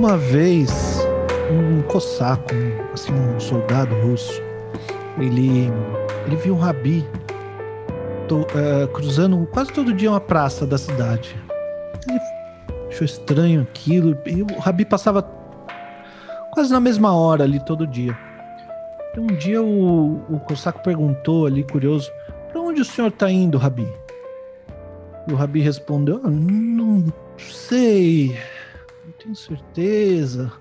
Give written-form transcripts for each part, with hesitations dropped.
Uma vez, um cosaco, um soldado russo, ele viu um rabi cruzando quase todo dia uma praça da cidade. Ele achou estranho aquilo, e o rabi passava quase na mesma hora ali todo dia. E um dia o cosaco perguntou ali, curioso: "Para onde o senhor está indo, rabi?" E o rabi respondeu: Não sei, não tenho certeza.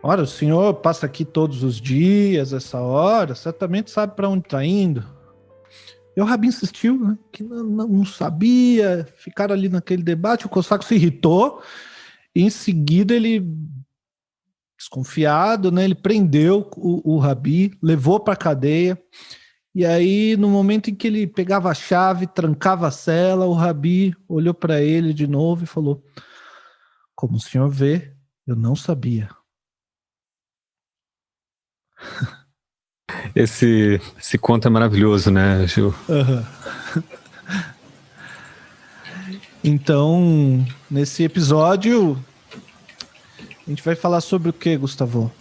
Ora, o senhor passa aqui todos os dias, essa hora, certamente sabe para onde está indo." E o rabi insistiu, né, que não sabia. Ficaram ali naquele debate, o cosaco se irritou, e em seguida ele, desconfiado, né, ele prendeu o rabi, levou para a cadeia. E aí, no momento em que ele pegava a chave, trancava a cela, o rabi olhou para ele de novo e falou: "Como o senhor vê, eu não sabia." Esse conto é maravilhoso, né, Gil? Uhum. Então, nesse episódio, a gente vai falar sobre o que, Gustavo?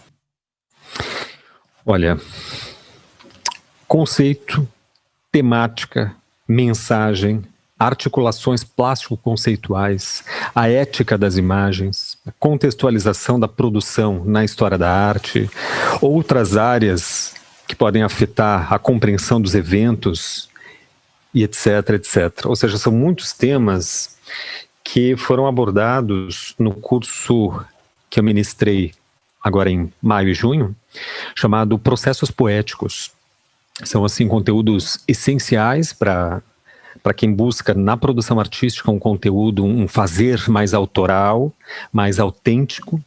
Olha, conceito, temática, mensagem, articulações plástico-conceituais, a ética das imagens, a contextualização da produção na história da arte, outras áreas que podem afetar a compreensão dos eventos e etc, etc. Ou seja, são muitos temas que foram abordados no curso que eu ministrei agora em maio e junho, chamado Processos Poéticos. São, assim, conteúdos essenciais para quem busca na produção artística um conteúdo, um fazer mais autoral, mais autêntico,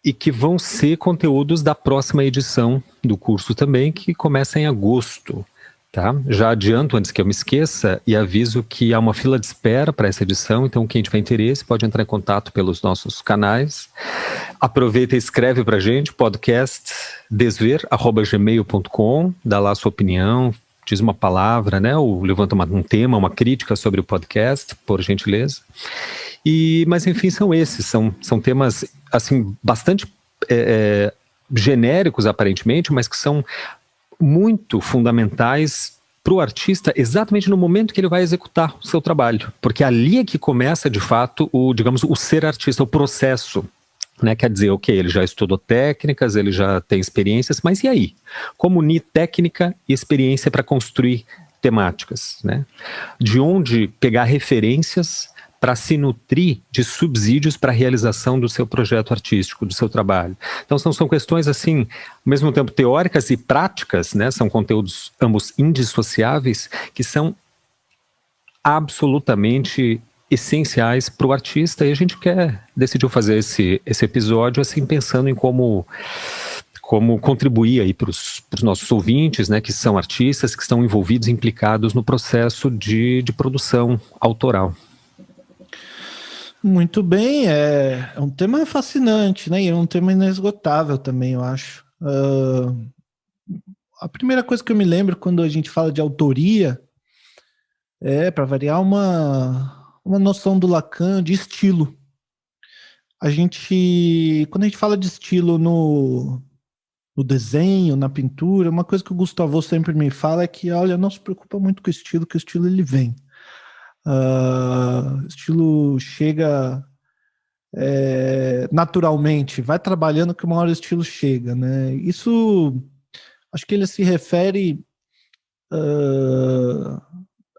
e que vão ser conteúdos da próxima edição do curso também, que começa em agosto. Tá? Já adianto, antes que eu me esqueça, e aviso que há uma fila de espera para essa edição, então quem tiver interesse pode entrar em contato pelos nossos canais. Aproveita e escreve para a gente, podcastdesver@gmail.com, dá lá a sua opinião, diz uma palavra, né, ou levanta um tema, uma crítica sobre o podcast, por gentileza. Mas enfim, são temas assim, bastante genéricos aparentemente, mas que são muito fundamentais para o artista exatamente no momento que ele vai executar o seu trabalho, porque ali é que começa de fato o ser artista, o processo, né? Quer dizer, ok, ele já estudou técnicas, ele já tem experiências, mas e aí? Como unir técnica e experiência para construir temáticas, né? De onde pegar referências para se nutrir de subsídios para a realização do seu projeto artístico, do seu trabalho. Então são questões assim, ao mesmo tempo teóricas e práticas, né? São conteúdos ambos indissociáveis, que são absolutamente essenciais para o artista, e a gente decidiu fazer esse episódio assim, pensando em como contribuir aí para os nossos ouvintes, né, que são artistas, que estão envolvidos, implicados no processo de produção autoral. Muito bem, é um tema fascinante, né? E é um tema inesgotável também, eu acho. A primeira coisa que eu me lembro quando a gente fala de autoria é, para variar, uma noção do Lacan de estilo. Quando a gente fala de estilo no desenho, na pintura, uma coisa que o Gustavo sempre me fala é que, olha, não se preocupa muito com o estilo, que o estilo ele vem. Estilo chega naturalmente, vai trabalhando que uma hora o estilo chega, né? Isso, acho que ele se refere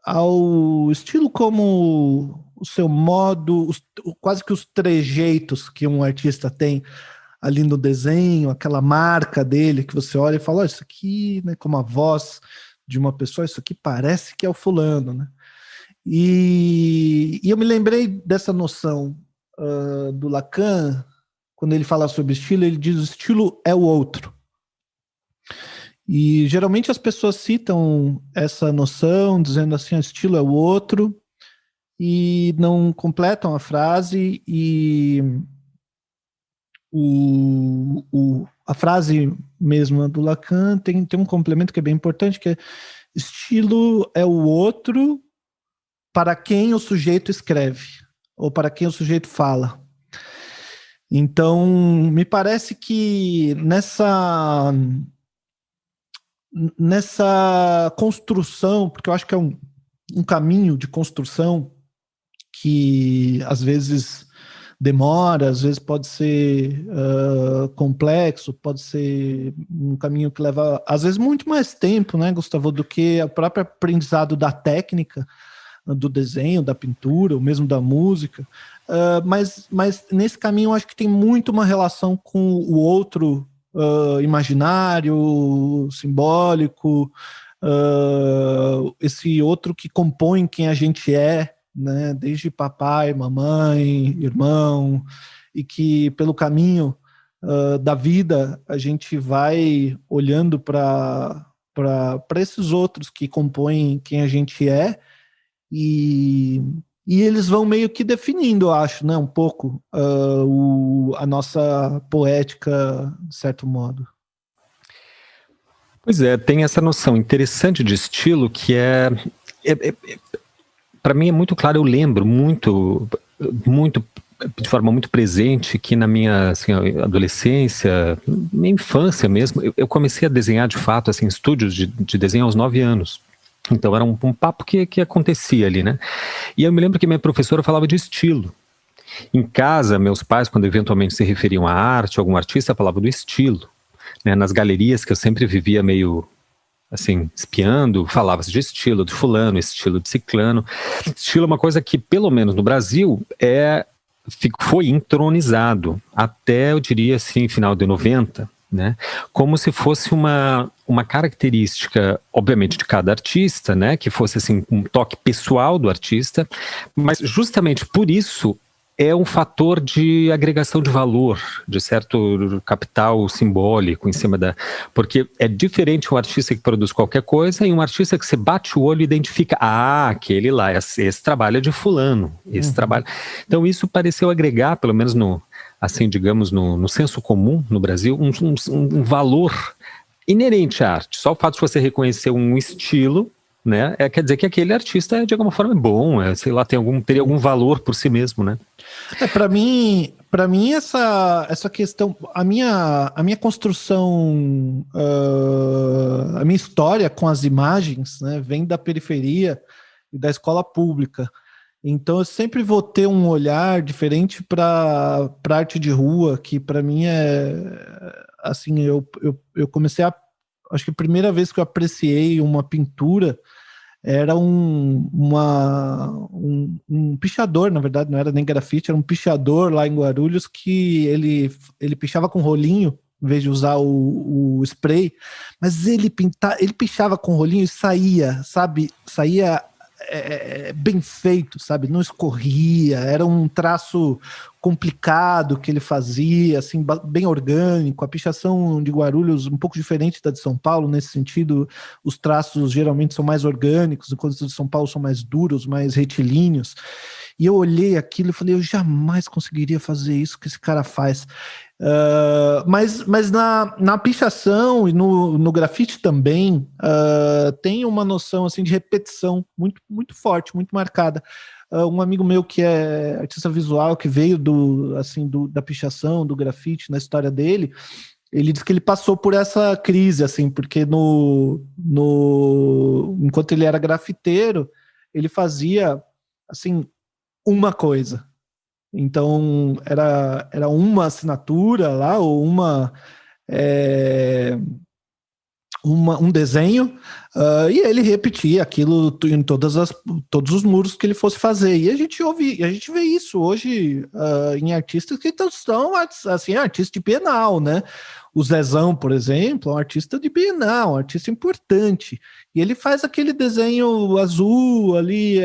ao estilo como o seu modo, quase que os trejeitos que um artista tem ali no desenho, aquela marca dele que você olha e fala, oh, isso aqui, né, como a voz de uma pessoa, isso aqui parece que é o fulano, né? E eu me lembrei dessa noção do Lacan, quando ele fala sobre estilo, ele diz: o estilo é o outro. E geralmente as pessoas citam essa noção, dizendo assim: o estilo é o outro, e não completam a frase. E a frase mesma do Lacan tem um complemento que é bem importante, que é: estilo é o outro para quem o sujeito escreve, ou para quem o sujeito fala. Então, me parece que nessa construção, porque eu acho que é um caminho de construção que às vezes demora, às vezes pode ser complexo, pode ser um caminho que leva, às vezes, muito mais tempo, né, Gustavo, do que o próprio aprendizado da técnica, do desenho, da pintura, ou mesmo da música. Mas nesse caminho eu acho que tem muito uma relação com o outro imaginário, simbólico, esse outro que compõe quem a gente é, né? Desde papai, mamãe, irmão, e que pelo caminho da vida a gente vai olhando para esses outros que compõem quem a gente é, e eles vão meio que definindo, eu acho, né, um pouco a nossa poética, de certo modo. Pois é, tem essa noção interessante de estilo que para mim é muito claro. Eu lembro muito de forma muito presente que na minha assim, adolescência, minha infância mesmo, eu comecei a desenhar de fato assim, estúdios de desenho aos 9 anos. Então era um papo que acontecia ali, né? E eu me lembro que minha professora falava de estilo. Em casa, meus pais, quando eventualmente se referiam à arte, a algum artista, falavam do estilo. Né? Nas galerias que eu sempre vivia meio assim, espiando, falava-se de estilo de fulano, estilo de ciclano. Estilo é uma coisa que, pelo menos no Brasil, foi entronizado até, eu diria assim, final de 90, né? Como se fosse uma característica, obviamente, de cada artista, né? Que fosse assim, um toque pessoal do artista, mas justamente por isso é um fator de agregação de valor, de certo capital simbólico em cima porque é diferente um artista que produz qualquer coisa e um artista que você bate o olho e identifica, aquele lá, esse trabalho é de fulano, esse trabalho. Então isso pareceu agregar, pelo menos assim, digamos, no senso comum no Brasil, um valor inerente à arte. Só o fato de você reconhecer um estilo, né, quer dizer que aquele artista de alguma forma é bom, sei lá, teria algum valor por si mesmo, né? Para mim essa questão, a minha construção, a minha história com as imagens, né, vem da periferia e da escola pública. Então eu sempre vou ter um olhar diferente para arte de rua, que para mim assim, eu comecei acho que a primeira vez que eu apreciei uma pintura era um pichador, na verdade, não era nem grafite, era um pichador lá em Guarulhos que ele pichava com rolinho, em vez de usar o spray, mas ele pichava com rolinho e saía, sabe? Saía bem feito, sabe? Não escorria, era um traço complicado que ele fazia, assim, bem orgânico. A pichação de Guarulhos um pouco diferente da de São Paulo, nesse sentido, os traços geralmente são mais orgânicos, enquanto os de São Paulo são mais duros, mais retilíneos. E eu olhei aquilo e falei, eu jamais conseguiria fazer isso que esse cara faz. Mas na pichação e no grafite também tem uma noção assim de repetição muito, muito forte, muito marcada. Um amigo meu que é artista visual, que veio da pichação, do grafite, na história dele, ele diz que ele passou por essa crise, assim, porque enquanto ele era grafiteiro, ele fazia assim uma coisa. Então, era uma assinatura lá, ou um desenho, e ele repetia aquilo em todos os muros que ele fosse fazer. E a gente vê isso hoje em artistas que são assim, artistas de Bienal, né? O Zezão, por exemplo, é um artista de Bienal, um artista importante. E ele faz aquele desenho azul ali,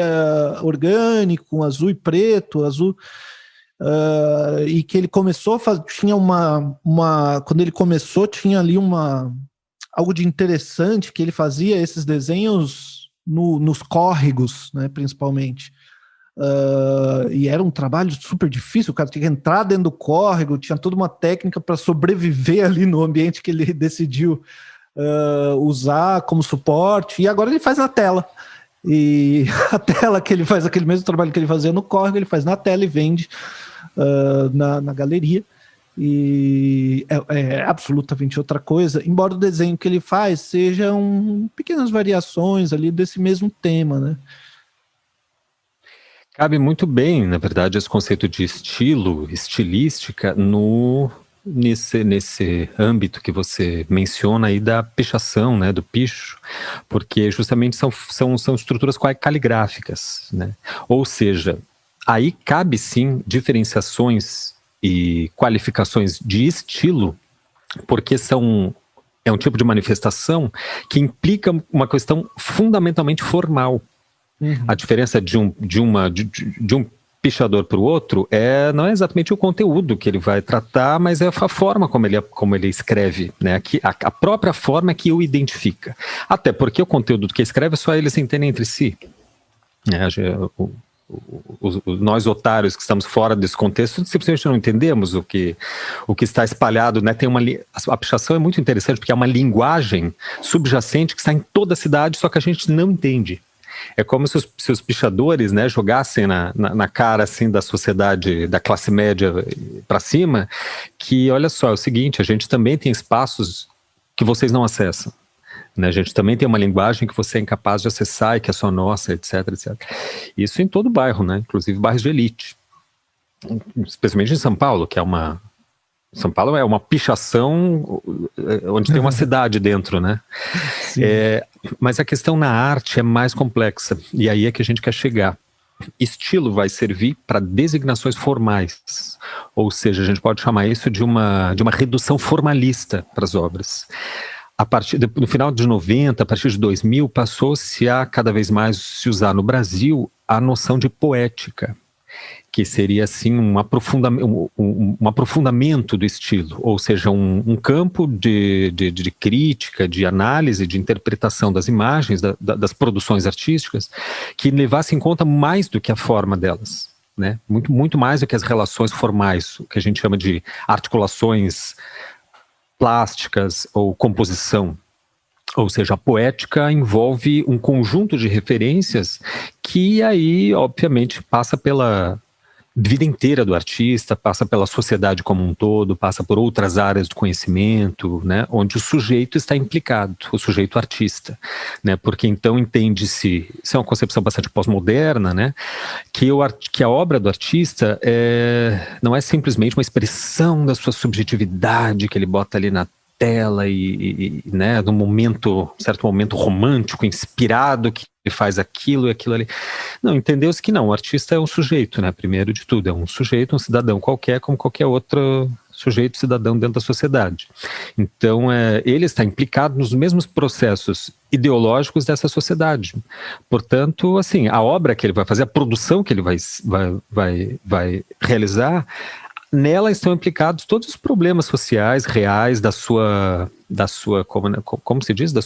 orgânico, azul e preto, azul... e que ele começou a fazer, tinha quando ele começou, tinha ali algo de interessante, que ele fazia esses desenhos nos córregos, né, principalmente. E era um trabalho super difícil, o cara tinha que entrar dentro do córrego, tinha toda uma técnica para sobreviver ali no ambiente que ele decidiu usar como suporte, e agora ele faz na tela. E a tela que ele faz, aquele mesmo trabalho que ele fazia no córrego, ele faz na tela e vende na galeria. E é absolutamente outra coisa, embora o desenho que ele faz sejam pequenas variações ali desse mesmo tema, né? Cabe muito bem, na verdade, esse conceito de estilo, estilística, nesse âmbito que você menciona aí da pichação, né, do picho, porque justamente são estruturas caligráficas, né? Ou seja, aí cabe sim diferenciações e qualificações de estilo, porque é um tipo de manifestação que implica uma questão fundamentalmente formal. A diferença de um pichador para o outro não é exatamente o conteúdo que ele vai tratar, mas é a forma como ele escreve, né? A própria forma que o identifica. Até porque o conteúdo que escreve só eles se entendem entre si. Nós otários que estamos fora desse contexto simplesmente não entendemos o que está espalhado, né? A pichação é muito interessante porque é uma linguagem subjacente que está em toda a cidade, só que a gente não entende. É como se os pichadores, né, jogassem na cara assim, da sociedade, da classe média para cima, que olha só, é o seguinte, a gente também tem espaços que vocês não acessam. Né? A gente também tem uma linguagem que você é incapaz de acessar e que é só nossa, etc, etc. Isso em todo o bairro, né? Inclusive bairros de elite. Especialmente em São Paulo, que é uma... São Paulo é uma pichação onde tem uma cidade dentro, né? Mas a questão na arte é mais complexa, e aí é que a gente quer chegar. Estilo vai servir para designações formais, ou seja, a gente pode chamar isso de uma redução formalista para as obras. No final de 90, a partir de 2000, passou-se a cada vez mais se usar no Brasil a noção de poética, que seria assim um aprofundamento do estilo, ou seja, um campo de crítica, de análise, de interpretação das imagens, das produções artísticas, que levasse em conta mais do que a forma delas, né? Muito, muito mais do que as relações formais, o que a gente chama de articulações plásticas ou composição. Ou seja, a poética envolve um conjunto de referências que aí, obviamente, passa pela vida inteira do artista, passa pela sociedade como um todo, passa por outras áreas do conhecimento, né, onde o sujeito está implicado, o sujeito artista, né, porque então entende-se, isso é uma concepção bastante pós-moderna, né, que a obra do artista não é simplesmente uma expressão da sua subjetividade que ele bota ali na tela né, num certo momento romântico, inspirado, que ele faz aquilo e aquilo ali. Não, entendeu-se que não, o artista é um sujeito, né, primeiro de tudo, é um sujeito, um cidadão qualquer, como qualquer outro sujeito, cidadão dentro da sociedade. Então, ele está implicado nos mesmos processos ideológicos dessa sociedade. Portanto, assim, a obra que ele vai fazer, a produção que ele vai realizar, nela estão implicados todos os problemas sociais reais da sua como se diz, do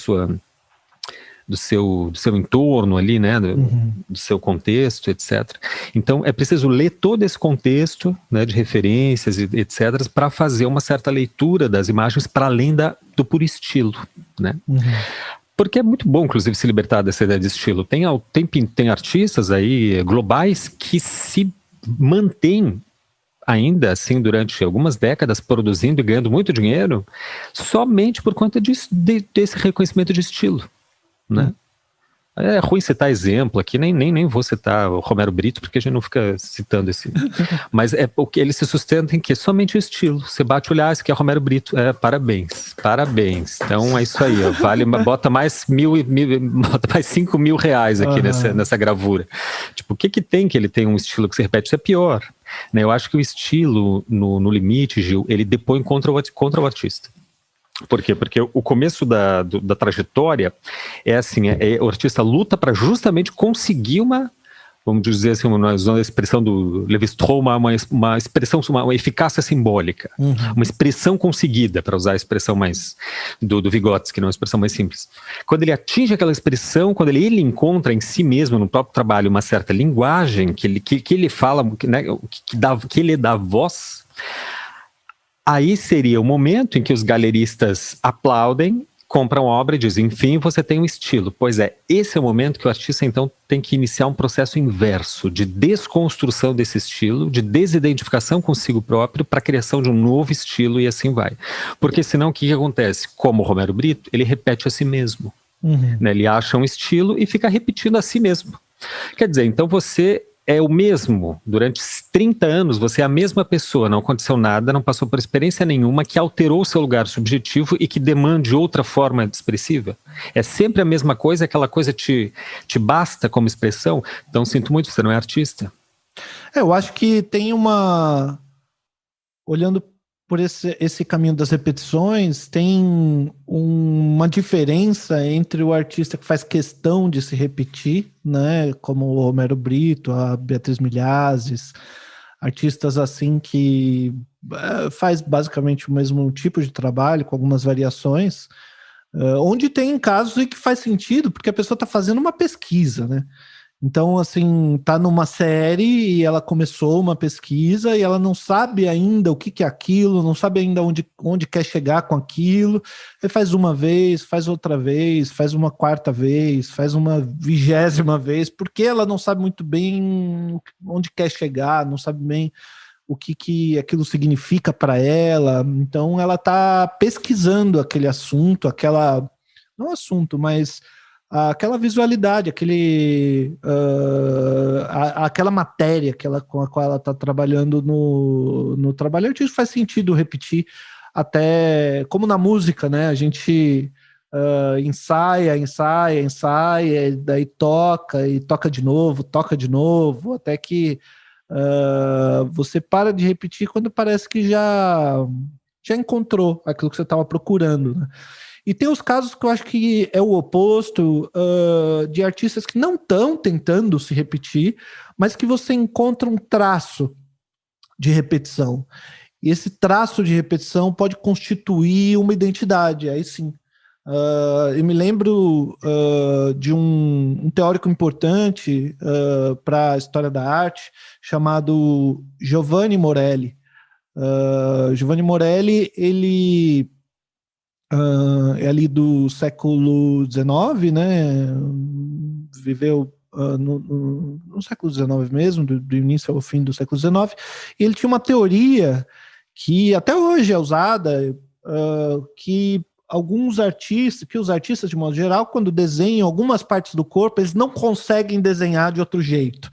seu entorno ali, né, do seu contexto, etc. Então, é preciso ler todo esse contexto, né, de referências e etc, para fazer uma certa leitura das imagens para além do puro estilo, né? Porque é muito bom, inclusive, se libertar dessa ideia de estilo. Tem artistas aí globais que se mantêm ainda assim durante algumas décadas produzindo e ganhando muito dinheiro somente por conta desse reconhecimento de estilo, né? É ruim citar exemplo aqui, nem vou citar o Romero Brito, porque a gente não fica citando esse. Mas é porque ele se sustenta em que somente o estilo. Você bate o olhar, esse aqui é Romero Brito. Parabéns. Então é isso aí, ó, bota mais bota mais 5 mil reais aqui nessa gravura. Tipo, o que tem que ele tem um estilo que se repete? Isso é pior, né? Eu acho que o estilo, no limite, Gil, ele depõe contra o artista. Por quê? Porque o começo da trajetória é assim, o artista luta para justamente conseguir vamos dizer assim, usando a expressão do Lévi-Strauss, uma expressão, uma eficácia simbólica, uma expressão conseguida, para usar a expressão mais do Vygotsky, não é uma expressão mais simples. Quando ele atinge aquela expressão, quando ele encontra em si mesmo, no próprio trabalho, uma certa linguagem que ele fala, né, que ele dá voz, aí seria o momento em que os galeristas aplaudem, compra uma obra e diz, enfim, você tem um estilo. Pois é, esse é o momento que o artista, então, tem que iniciar um processo inverso de desconstrução desse estilo, de desidentificação consigo próprio para a criação de um novo estilo e assim vai. Porque senão o que acontece? Como o Romero Brito, ele repete a si mesmo. Né? Ele acha um estilo e fica repetindo a si mesmo. Quer dizer, então você é o mesmo, durante 30 anos você é a mesma pessoa, não aconteceu nada, não passou por experiência nenhuma que alterou o seu lugar subjetivo e que demande outra forma expressiva. É sempre a mesma coisa, aquela coisa te basta como expressão, então sinto muito, você não é artista. Eu acho que tem uma... Olhando por esse caminho das repetições, tem uma diferença entre o artista que faz questão de se repetir, né, como o Romero Brito, a Beatriz Milhazes, artistas assim que faz basicamente o mesmo tipo de trabalho, com algumas variações, onde tem casos em que faz sentido, porque a pessoa está fazendo uma pesquisa, né? Então, assim, tá numa série e ela começou uma pesquisa e ela não sabe ainda o que é aquilo, não sabe ainda onde quer chegar com aquilo. Aí faz uma vez, faz outra vez, faz uma quarta vez, faz uma 20ª vez, porque ela não sabe muito bem onde quer chegar, não sabe bem o que aquilo significa para ela. Então, ela tá pesquisando aquele assunto, não assunto, mas aquela visualidade, aquela matéria com a qual ela está trabalhando no trabalho artístico. Faz sentido repetir, até como na música, né? A gente ensaia, e daí toca de novo, até que você para de repetir quando parece que já encontrou aquilo que você estava procurando, né? E tem os casos que eu acho que é o oposto, de artistas que não estão tentando se repetir, mas que você encontra um traço de repetição. E esse traço de repetição pode constituir uma identidade, aí sim. Eu me lembro de um teórico importante para a história da arte, chamado Giovanni Morelli. Giovanni Morelli, ele... é ali do século XIX, né? Viveu no século XIX mesmo, do início ao fim do século XIX, e ele tinha uma teoria que até hoje é usada, que os artistas, de modo geral, quando desenham algumas partes do corpo, eles não conseguem desenhar de outro jeito.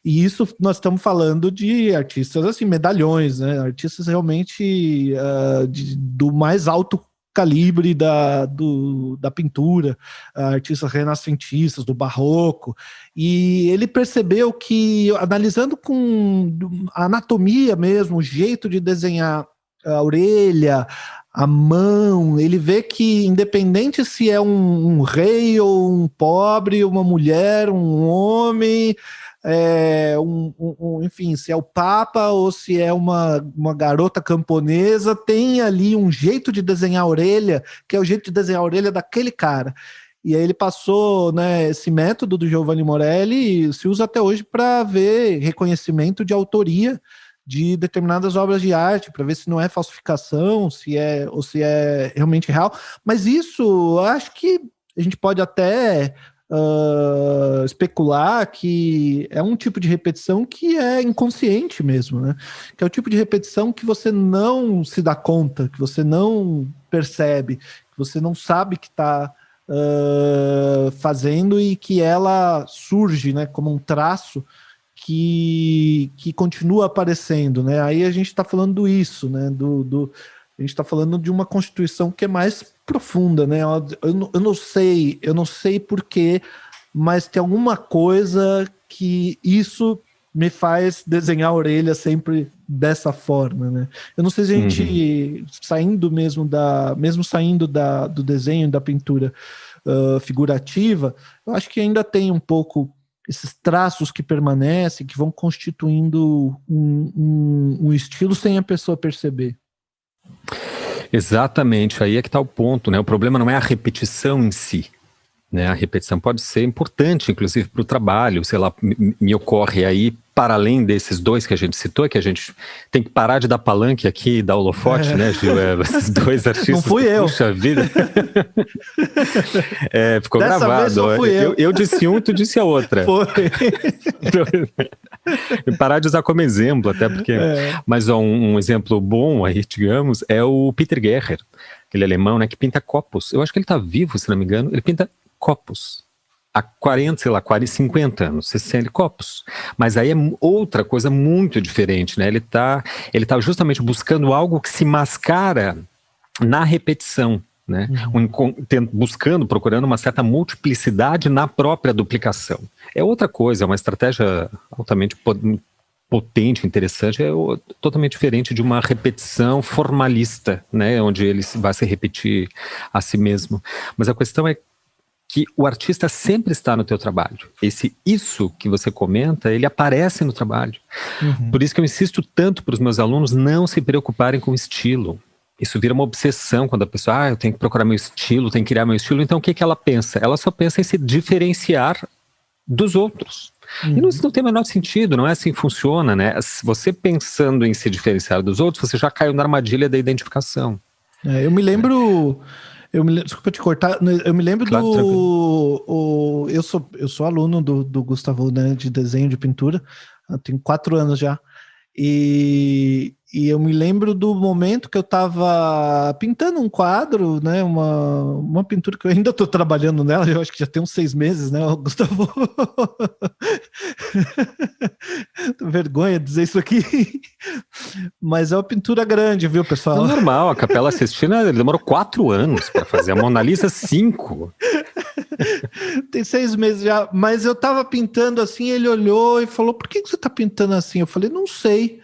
E isso nós estamos falando de artistas assim, medalhões, né? Artistas realmente do mais alto calibre da pintura, artistas renascentistas, do barroco, e ele percebeu que, analisando com a anatomia mesmo, o jeito de desenhar a orelha, a mão, ele vê que, independente se é um rei ou um pobre, uma mulher, um homem, enfim, se é o Papa ou se é uma garota camponesa, tem ali um jeito de desenhar a orelha, que é o jeito de desenhar a orelha daquele cara. E aí ele passou, né, esse método do Giovanni Morelli, e se usa até hoje para ver reconhecimento de autoria de determinadas obras de arte, para ver se não é falsificação, ou se é realmente real. Mas isso, acho que a gente pode até especular que é um tipo de repetição que é inconsciente mesmo, né? Que é o tipo de repetição que você não se dá conta, que você não percebe, que você não sabe que está fazendo, e que ela surge, né, como um traço que continua aparecendo, né? Aí a gente está falando isso, né? A gente está falando de uma constituição que é mais profunda, né? Eu não sei porquê, mas tem alguma coisa que isso me faz desenhar a orelha sempre dessa forma, né? Eu não sei se a gente, saindo do desenho, da pintura figurativa, eu acho que ainda tem um pouco esses traços que permanecem, que vão constituindo um estilo sem a pessoa perceber. Exatamente, aí é que está o ponto, né? O problema não é a repetição em si, né? A repetição pode ser importante, inclusive para o trabalho, sei lá, me ocorre aí para além desses dois que a gente citou, que a gente tem que parar de dar palanque aqui e dar holofote, né, Gil? Esses dois artistas. Não fui eu. Puxa vida. Ficou Dessa gravado. Vez só fui eu disse um e tu disse a outra. Foi. Parar de usar como exemplo, até porque... Mas um exemplo bom aí, digamos, é o Peter Guerrer, aquele alemão, né, que pinta copos. Eu acho que ele está vivo, se não me engano. Ele pinta copos. Há 40, sei lá, 50 anos, 60 copos. Mas aí é outra coisa muito diferente, né? Ele tá justamente buscando algo que se mascara na repetição, né? Procurando uma certa multiplicidade na própria duplicação. É outra coisa, é uma estratégia altamente potente, interessante, totalmente diferente de uma repetição formalista, né? Onde ele vai se repetir a si mesmo. Mas a questão é que o artista sempre está no teu trabalho. Isso que você comenta, ele aparece no trabalho. Por isso que eu insisto tanto para os meus alunos não se preocuparem com o estilo. Isso vira uma obsessão quando a pessoa, eu tenho que procurar meu estilo, tenho que criar meu estilo. Então o que ela pensa? Ela só pensa em se diferenciar dos outros. E isso não tem o menor sentido, não é assim que funciona, né? Você pensando em se diferenciar dos outros, você já caiu na armadilha da identificação. Eu me lembro... Desculpa te cortar, eu me lembro eu sou aluno do Gustavo, né, de desenho, de pintura, eu tenho 4 anos já, e eu me lembro do momento que eu estava pintando um quadro, né, uma pintura que eu ainda estou trabalhando nela, eu acho que já tem uns 6 meses, né, Gustavo? Tô vergonha de dizer isso aqui, mas é uma pintura grande, viu, pessoal? É normal, a Capela Sistina demorou 4 anos para fazer, a Mona Lisa 5. Tem 6 meses já, mas eu tava pintando assim, ele olhou e falou, por que você tá pintando assim? Eu falei, não sei,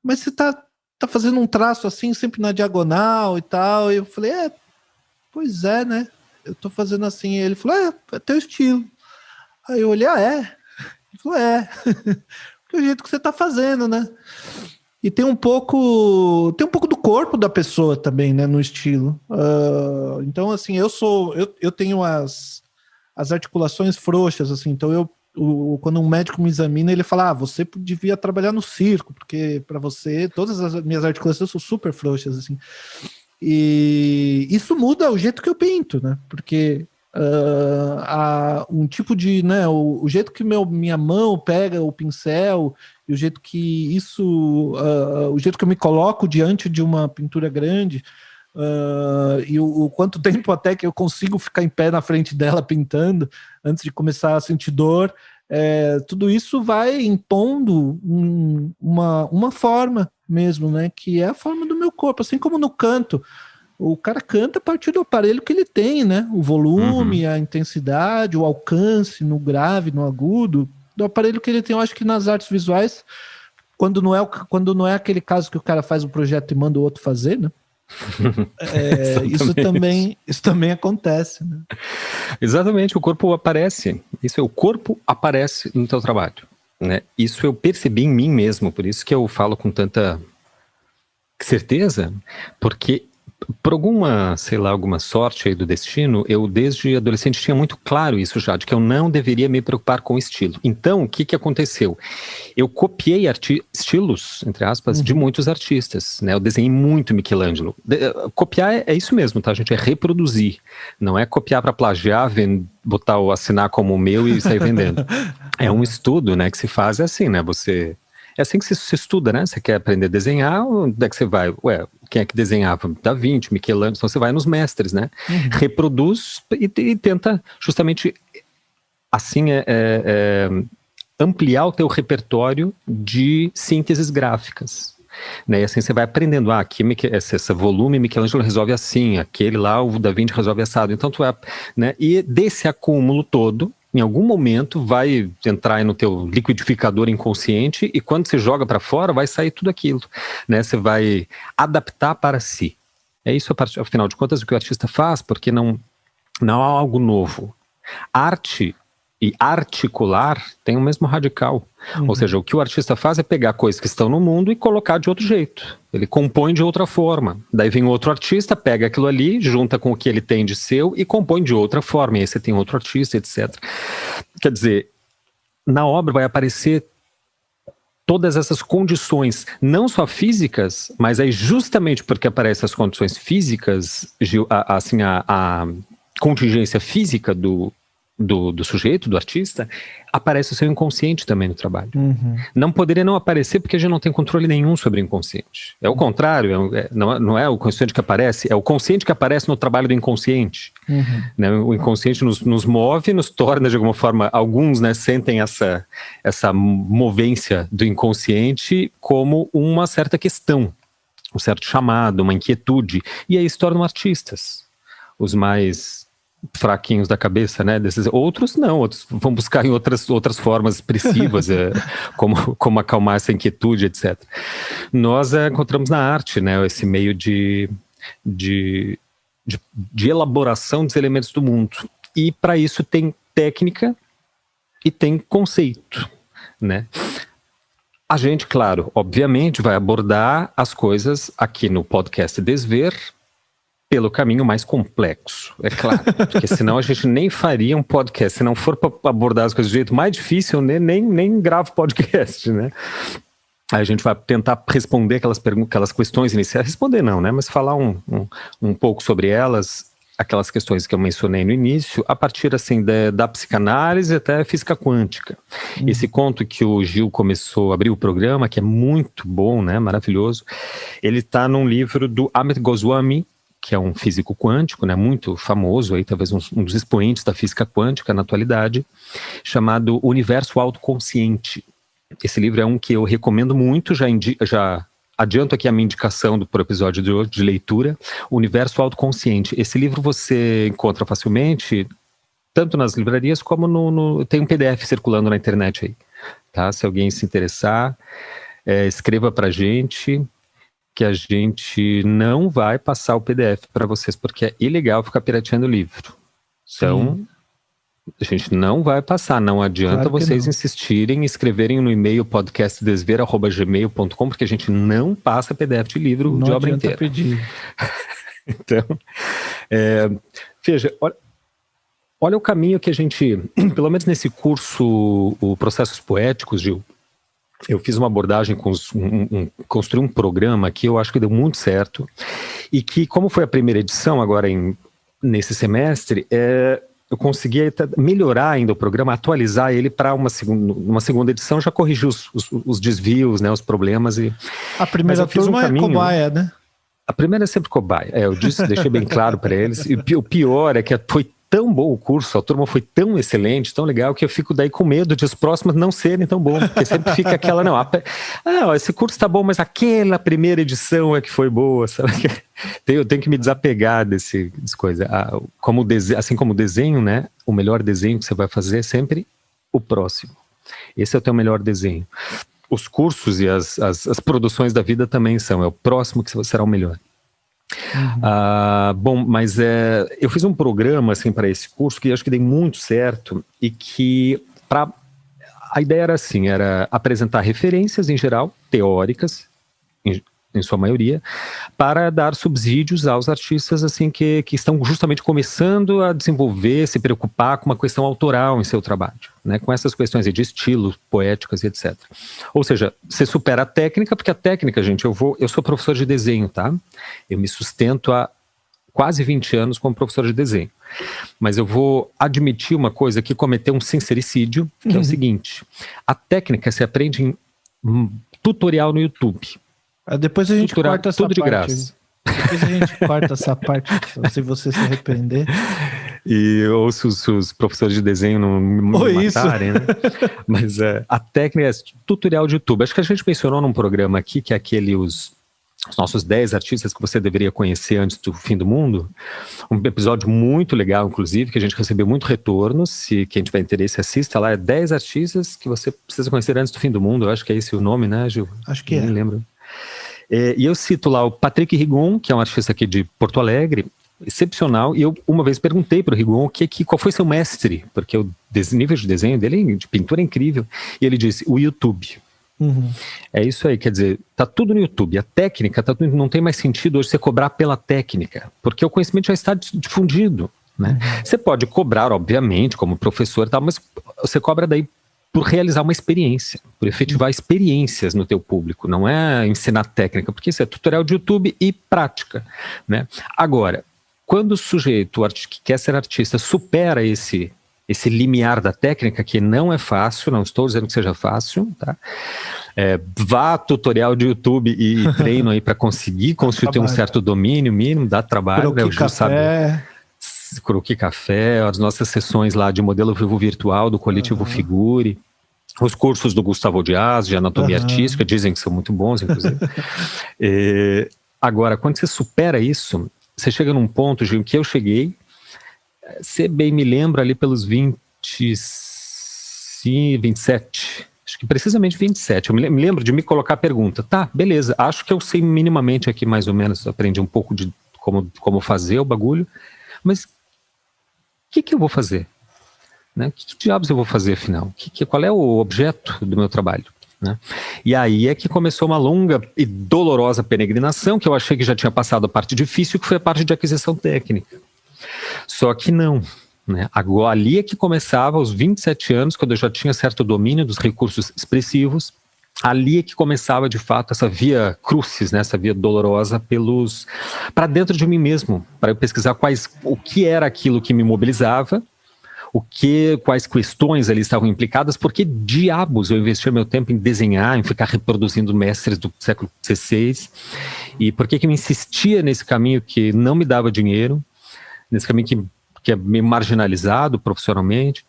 mas você tá fazendo um traço assim, sempre na diagonal e tal, e eu falei, pois é, né, eu tô fazendo assim, e ele falou, é teu estilo. Aí eu olhei, ele falou, porque é o jeito que você tá fazendo, né? E tem um pouco do corpo da pessoa também, né, no estilo. Então, assim, eu tenho as articulações frouxas, assim, então quando um médico me examina, ele fala, você devia trabalhar no circo, porque para você, todas as minhas articulações são super frouxas, assim. E isso muda o jeito que eu pinto, né, porque um tipo de, né, o jeito que minha mão pega o pincel e o jeito que o jeito que eu me coloco diante de uma pintura grande e o quanto tempo até que eu consigo ficar em pé na frente dela pintando antes de começar a sentir dor, tudo isso vai impondo uma forma mesmo, né, que é a forma do meu corpo, assim como no canto. O cara canta a partir do aparelho que ele tem, né? O volume, a intensidade, o alcance no grave, no agudo, do aparelho que ele tem. Eu acho que nas artes visuais, quando não é aquele caso que o cara faz um projeto e manda o outro fazer, né? Isso também acontece, né? Exatamente, o corpo aparece. O corpo aparece no teu trabalho, né? Isso eu percebi em mim mesmo, por isso que eu falo com tanta certeza, porque por alguma sorte aí do destino, eu desde adolescente tinha muito claro isso já, de que eu não deveria me preocupar com estilo. Então, o que aconteceu? Eu copiei estilos, entre aspas, de muitos artistas, né? Eu desenhei muito Michelangelo. Copiar é isso mesmo, tá, gente? É reproduzir. Não é copiar para plagiar, assinar como meu e sair vendendo. É um estudo, né, que se faz assim, né? É assim que se estuda, né? Você quer aprender a desenhar, onde é que você vai? Quem é que desenhava? Da Vinci, Michelangelo, então você vai nos mestres, né? Reproduz e tenta justamente, assim, ampliar o teu repertório de sínteses gráficas. Né? E assim você vai aprendendo, aqui esse volume Michelangelo resolve assim, aquele lá o Da Vinci resolve assado. Então né? E desse acúmulo todo, em algum momento vai entrar aí no teu liquidificador inconsciente e quando você joga para fora vai sair tudo aquilo, né? Você vai adaptar para si. É isso, afinal de contas, o que o artista faz, porque não há algo novo. Arte e articular tem o mesmo radical. Ou seja, o que o artista faz é pegar coisas que estão no mundo e colocar de outro jeito. Ele compõe de outra forma. Daí vem outro artista, pega aquilo ali, junta com o que ele tem de seu e compõe de outra forma. E aí você tem outro artista, etc. Quer dizer, na obra vai aparecer todas essas condições, não só físicas, mas aí justamente porque aparecem as condições físicas, Gil, a contingência física do sujeito, do artista, aparece o seu inconsciente também no trabalho. Não poderia não aparecer porque a gente não tem controle nenhum sobre o inconsciente. É o contrário, não é o consciente que aparece, é o consciente que aparece no trabalho do inconsciente. Né? O inconsciente nos move, nos torna de alguma forma, alguns, né, sentem essa movência do inconsciente como uma certa questão, um certo chamado, uma inquietude, e aí se tornam artistas. Os mais fraquinhos da cabeça, né? Outros não, outros vão buscar em outras formas expressivas, como acalmar essa inquietude, etc. Nós encontramos na arte, né, esse meio de elaboração dos elementos do mundo. E para isso tem técnica e tem conceito, né? A gente, claro, obviamente vai abordar as coisas aqui no podcast Desver pelo caminho mais complexo, é claro, porque senão a gente nem faria um podcast, se não for para abordar as coisas do jeito mais difícil, nem gravo podcast, né? Aí a gente vai tentar responder aquelas questões iniciais, responder não, né? Mas falar um pouco sobre elas, aquelas questões que eu mencionei no início, a partir assim da psicanálise até física quântica. Esse conto que o Gil abriu o programa, que é muito bom, né? Maravilhoso, ele está num livro do Amit Goswami, que é um físico quântico, né, muito famoso, aí, talvez um dos expoentes da física quântica na atualidade, chamado Universo Autoconsciente. Esse livro é um que eu recomendo muito, já adianto aqui a minha indicação pro episódio de hoje, de leitura, Universo Autoconsciente. Esse livro você encontra facilmente, tanto nas livrarias como tem um PDF circulando na internet aí, tá? Se alguém se interessar, escreva pra gente, que a gente não vai passar o PDF para vocês, porque é ilegal ficar pirateando o livro. Então, a gente não vai passar, não adianta vocês insistirem em escreverem no e-mail podcastdesver@gmail.com, porque a gente não passa PDF de livro de obra inteira. Pedir. Então, veja, olha o caminho que a gente, pelo menos nesse curso, o Processos Poéticos, Gil, eu fiz uma abordagem, construí um programa que eu acho que deu muito certo, e que, como foi a primeira edição agora nesse semestre, eu consegui melhorar ainda o programa, atualizar ele para uma segunda edição, já corrigir os desvios, né, os problemas. A primeira turma é cobaia, né? A primeira é sempre cobaia, eu deixei bem claro para eles, e o pior é que foi tão bom o curso, a turma foi tão excelente, tão legal, que eu fico daí com medo de os próximos não serem tão bons, porque sempre fica aquela, esse curso tá bom, mas aquela primeira edição é que foi boa, sabe? Eu tenho que me desapegar desse coisa. Assim como o desenho, né? O melhor desenho que você vai fazer é sempre o próximo. Esse é o teu melhor desenho. Os cursos e as produções da vida também é o próximo que será o melhor. Bom, mas eu fiz um programa assim para esse curso que eu acho que deu muito certo, e que a ideia era apresentar referências em geral, teóricas, em sua maioria, para dar subsídios aos artistas assim que estão justamente começando a desenvolver, se preocupar com uma questão autoral em seu trabalho, né, com essas questões de estilo, poéticas e etc. Ou seja, você supera a técnica, porque a técnica, gente, eu sou professor de desenho, tá? Eu me sustento há quase 20 anos como professor de desenho. Mas eu vou admitir uma coisa, que cometeu um sincericídio, que é o seguinte: a técnica se aprende em tutorial no YouTube. Depois a gente corta essa tudo parte. De graça. Depois a gente corta essa parte, se você se arrepender. Ou se os professores de desenho não me matarem, né? Mas a técnica é tutorial de YouTube. Acho que a gente mencionou num programa aqui, que é os nossos 10 artistas que você deveria conhecer antes do fim do mundo. Um episódio muito legal, inclusive, que a gente recebeu muito retorno. Se quem tiver interesse, assista lá. 10 artistas que você precisa conhecer antes do fim do mundo. Eu acho que é esse o nome, né, Gil? Acho que Nem lembro. E eu cito lá o Patrick Rigon, que é um artista aqui de Porto Alegre, excepcional, e eu uma vez perguntei para o Rigon qual foi seu mestre, porque o nível de desenho dele, de pintura, é incrível, e ele disse: o YouTube. É isso aí, quer dizer, tá tudo no YouTube, a técnica, não tem mais sentido hoje você cobrar pela técnica, porque o conhecimento já está difundido, né? Você pode cobrar, obviamente, como professor e tal, mas você cobra daí por realizar uma experiência, por efetivar experiências no teu público, não é ensinar técnica, porque isso é tutorial de YouTube e prática, né? Agora, quando o sujeito que quer ser artista supera esse limiar da técnica, que não é fácil, não estou dizendo que seja fácil, tá? Vá tutorial de YouTube e treino aí para conseguir constituir um certo domínio mínimo, dá trabalho, né? O Gil sabe. Croquis Café, as nossas sessões lá de modelo vivo virtual do Coletivo Figure, os cursos do Gustavo Dias de anatomia artística, dizem que são muito bons, inclusive. Agora, quando você supera isso, você chega num ponto, Gil, que eu cheguei, você bem me lembra ali pelos 27, acho que precisamente 27, eu me lembro de me colocar a pergunta, tá, beleza, acho que eu sei minimamente aqui mais ou menos, aprendi um pouco de como fazer o bagulho, mas o que eu vou fazer? Né? Que diabos eu vou fazer afinal? Qual é o objeto do meu trabalho? Né? E aí é que começou uma longa e dolorosa peregrinação, que eu achei que já tinha passado a parte difícil, que foi a parte de aquisição técnica. Só que não. Né? Agora, ali é que começava, aos 27 anos, quando eu já tinha certo domínio dos recursos expressivos, ali é que começava de fato essa via crucis, né? Essa via dolorosa para dentro de mim mesmo, para eu pesquisar o que era aquilo que me mobilizava, quais questões ali estavam implicadas, por que diabos eu investia meu tempo em desenhar, em ficar reproduzindo mestres do século XVI, e por que eu insistia nesse caminho que não me dava dinheiro, nesse caminho que é meio marginalizado profissionalmente,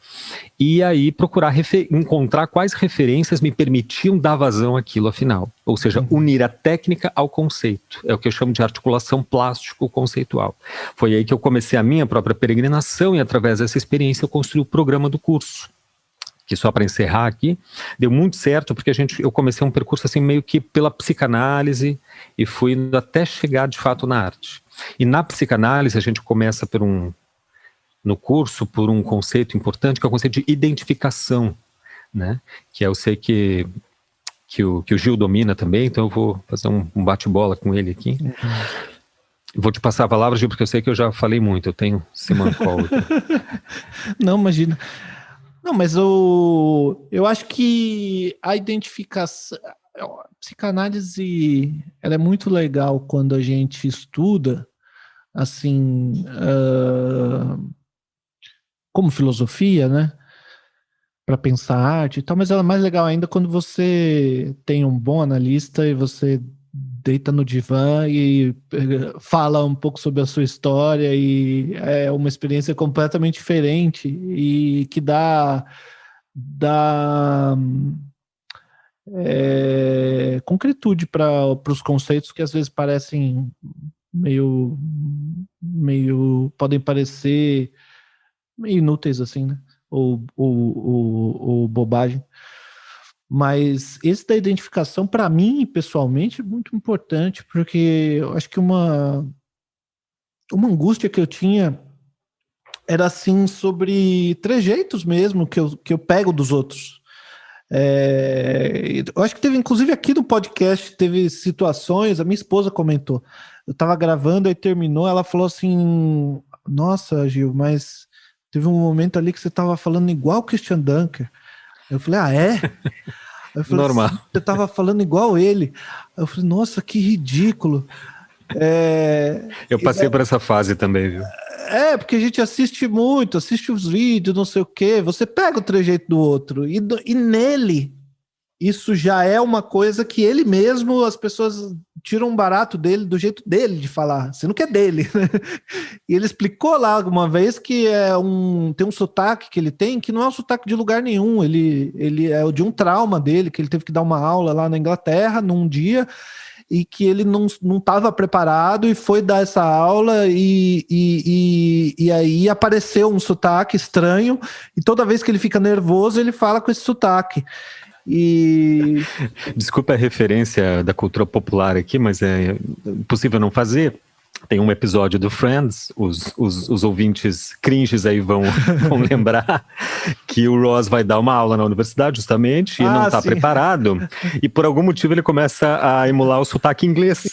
e aí procurar encontrar quais referências me permitiam dar vazão àquilo afinal, ou seja, unir a técnica ao conceito, é o que eu chamo de articulação plástico-conceitual. Foi aí que eu comecei a minha própria peregrinação e através dessa experiência eu construí o programa do curso, que só para encerrar aqui, deu muito certo porque eu comecei um percurso assim meio que pela psicanálise e fui indo até chegar de fato na arte. E na psicanálise a gente começa no curso por um conceito importante, que é o conceito de identificação, né? Que eu sei que o Gil domina também, então eu vou fazer um bate-bola com ele aqui. Vou te passar a palavra, Gil, porque eu sei que eu já falei muito, eu tenho simancol. Não, imagina. Não, mas eu acho que a identificação... A psicanálise, ela é muito legal quando a gente estuda, assim... como filosofia, né? Para pensar arte e tal, mas ela é mais legal ainda quando você tem um bom analista e você deita no divã e fala um pouco sobre a sua história e é uma experiência completamente diferente e que dá concretude para os conceitos que às vezes parecem meio podem parecer meio inúteis assim, né? Ou bobagem. Mas esse da identificação, para mim, pessoalmente, é muito importante, porque eu acho que uma angústia que eu tinha era assim sobre trejeitos mesmo que eu pego dos outros. Eu acho que teve, inclusive aqui no podcast, teve situações, a minha esposa comentou, eu estava gravando, aí terminou, ela falou assim, nossa, Gil, mas teve um momento ali que você estava falando igual o Christian Dunker. Eu falei, é? Eu falei, normal. Assim, você estava falando igual ele. Eu falei, nossa, que ridículo. Eu passei por essa fase também, viu? Porque a gente assiste os vídeos, não sei o quê. Você pega o trejeito do outro e nele, isso já é uma coisa que ele mesmo, as pessoas tiram um barato dele, do jeito dele de falar, sendo que é dele. E ele explicou lá alguma vez que tem um sotaque que ele tem, que não é um sotaque de lugar nenhum, ele é de um trauma dele, que ele teve que dar uma aula lá na Inglaterra, num dia, e que ele não estava preparado e foi dar essa aula e aí apareceu um sotaque estranho, e toda vez que ele fica nervoso, ele fala com esse sotaque. Desculpa a referência da cultura popular aqui, mas é impossível não fazer. Tem um episódio do Friends, os ouvintes cringes aí vão lembrar que o Ross vai dar uma aula na universidade justamente e não está preparado, e por algum motivo ele começa a emular o sotaque inglês.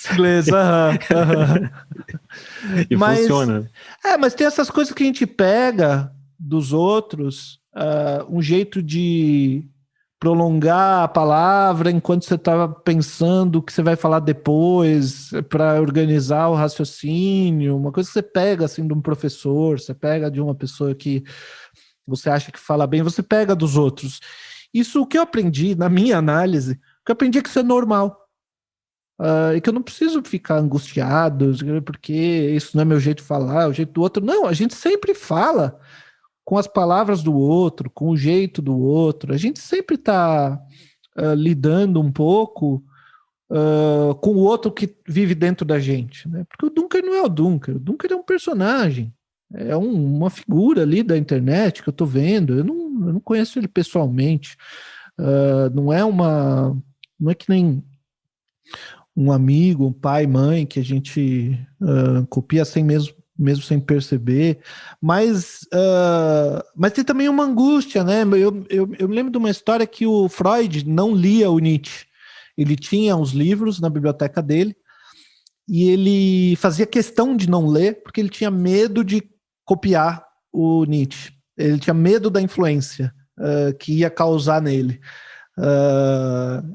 E funciona. Mas tem essas coisas que a gente pega dos outros, um jeito de prolongar a palavra enquanto você estava pensando o que você vai falar depois, para organizar o raciocínio, uma coisa que você pega assim de um professor, você pega de uma pessoa que você acha que fala bem, você pega dos outros. Isso o que eu aprendi, na minha análise, o que eu aprendi é que isso é normal. E que eu não preciso ficar angustiado, porque isso não é meu jeito de falar, é o jeito do outro. Não, a gente sempre fala com as palavras do outro, com o jeito do outro. A gente sempre está lidando um pouco com o outro que vive dentro da gente, né? Porque o Dunker não é o Dunker é um personagem, é uma figura ali da internet que eu estou vendo. Eu não conheço ele pessoalmente. Não é que nem um amigo, um pai, mãe, que a gente copia mesmo sem perceber, mas tem também uma angústia, né? Eu me lembro de uma história que o Freud não lia o Nietzsche. Ele tinha os livros na biblioteca dele e ele fazia questão de não ler porque ele tinha medo de copiar o Nietzsche. Ele tinha medo da influência que ia causar nele.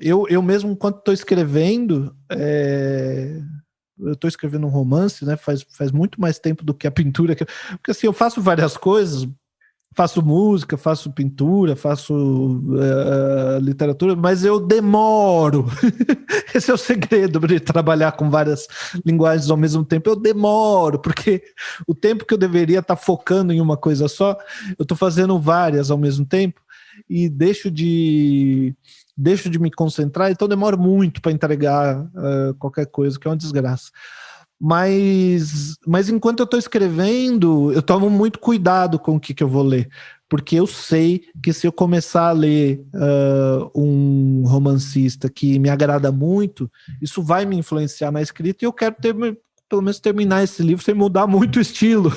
Eu mesmo, enquanto estou escrevendo, eu estou escrevendo um romance, né? Faz muito mais tempo do que a pintura, porque assim, eu faço várias coisas, faço música, faço pintura, faço literatura, mas eu demoro. Esse é o segredo de trabalhar com várias linguagens ao mesmo tempo. Eu demoro, porque o tempo que eu deveria estar focando em uma coisa só, eu estou fazendo várias ao mesmo tempo e deixo de me concentrar, então demoro muito para entregar qualquer coisa, que é uma desgraça. Mas enquanto eu estou escrevendo, eu tomo muito cuidado com o que eu vou ler, porque eu sei que se eu começar a ler um romancista que me agrada muito, isso vai me influenciar na escrita e eu quero pelo menos terminar esse livro sem mudar muito o estilo.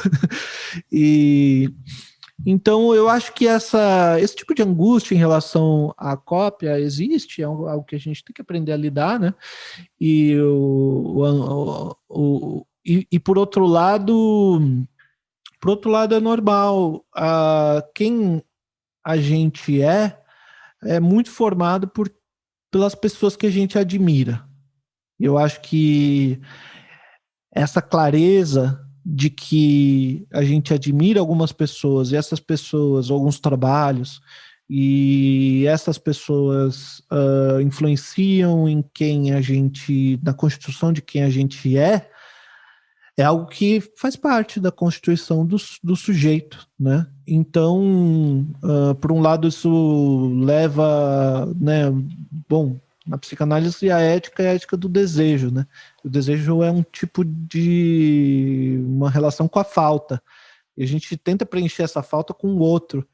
Então, eu acho que esse tipo de angústia em relação à cópia existe, é algo que a gente tem que aprender a lidar, né? Por outro lado é normal. Quem a gente é muito formado pelas pessoas que a gente admira. Eu acho que essa clareza de que a gente admira algumas pessoas e essas pessoas, alguns trabalhos, e essas pessoas influenciam em quem a gente, na constituição de quem a gente é algo que faz parte da constituição do sujeito, né? Então, por um lado, isso leva, né? Bom, na psicanálise, a ética é a ética do desejo, né? O desejo é um tipo de uma relação com a falta. E a gente tenta preencher essa falta com o outro.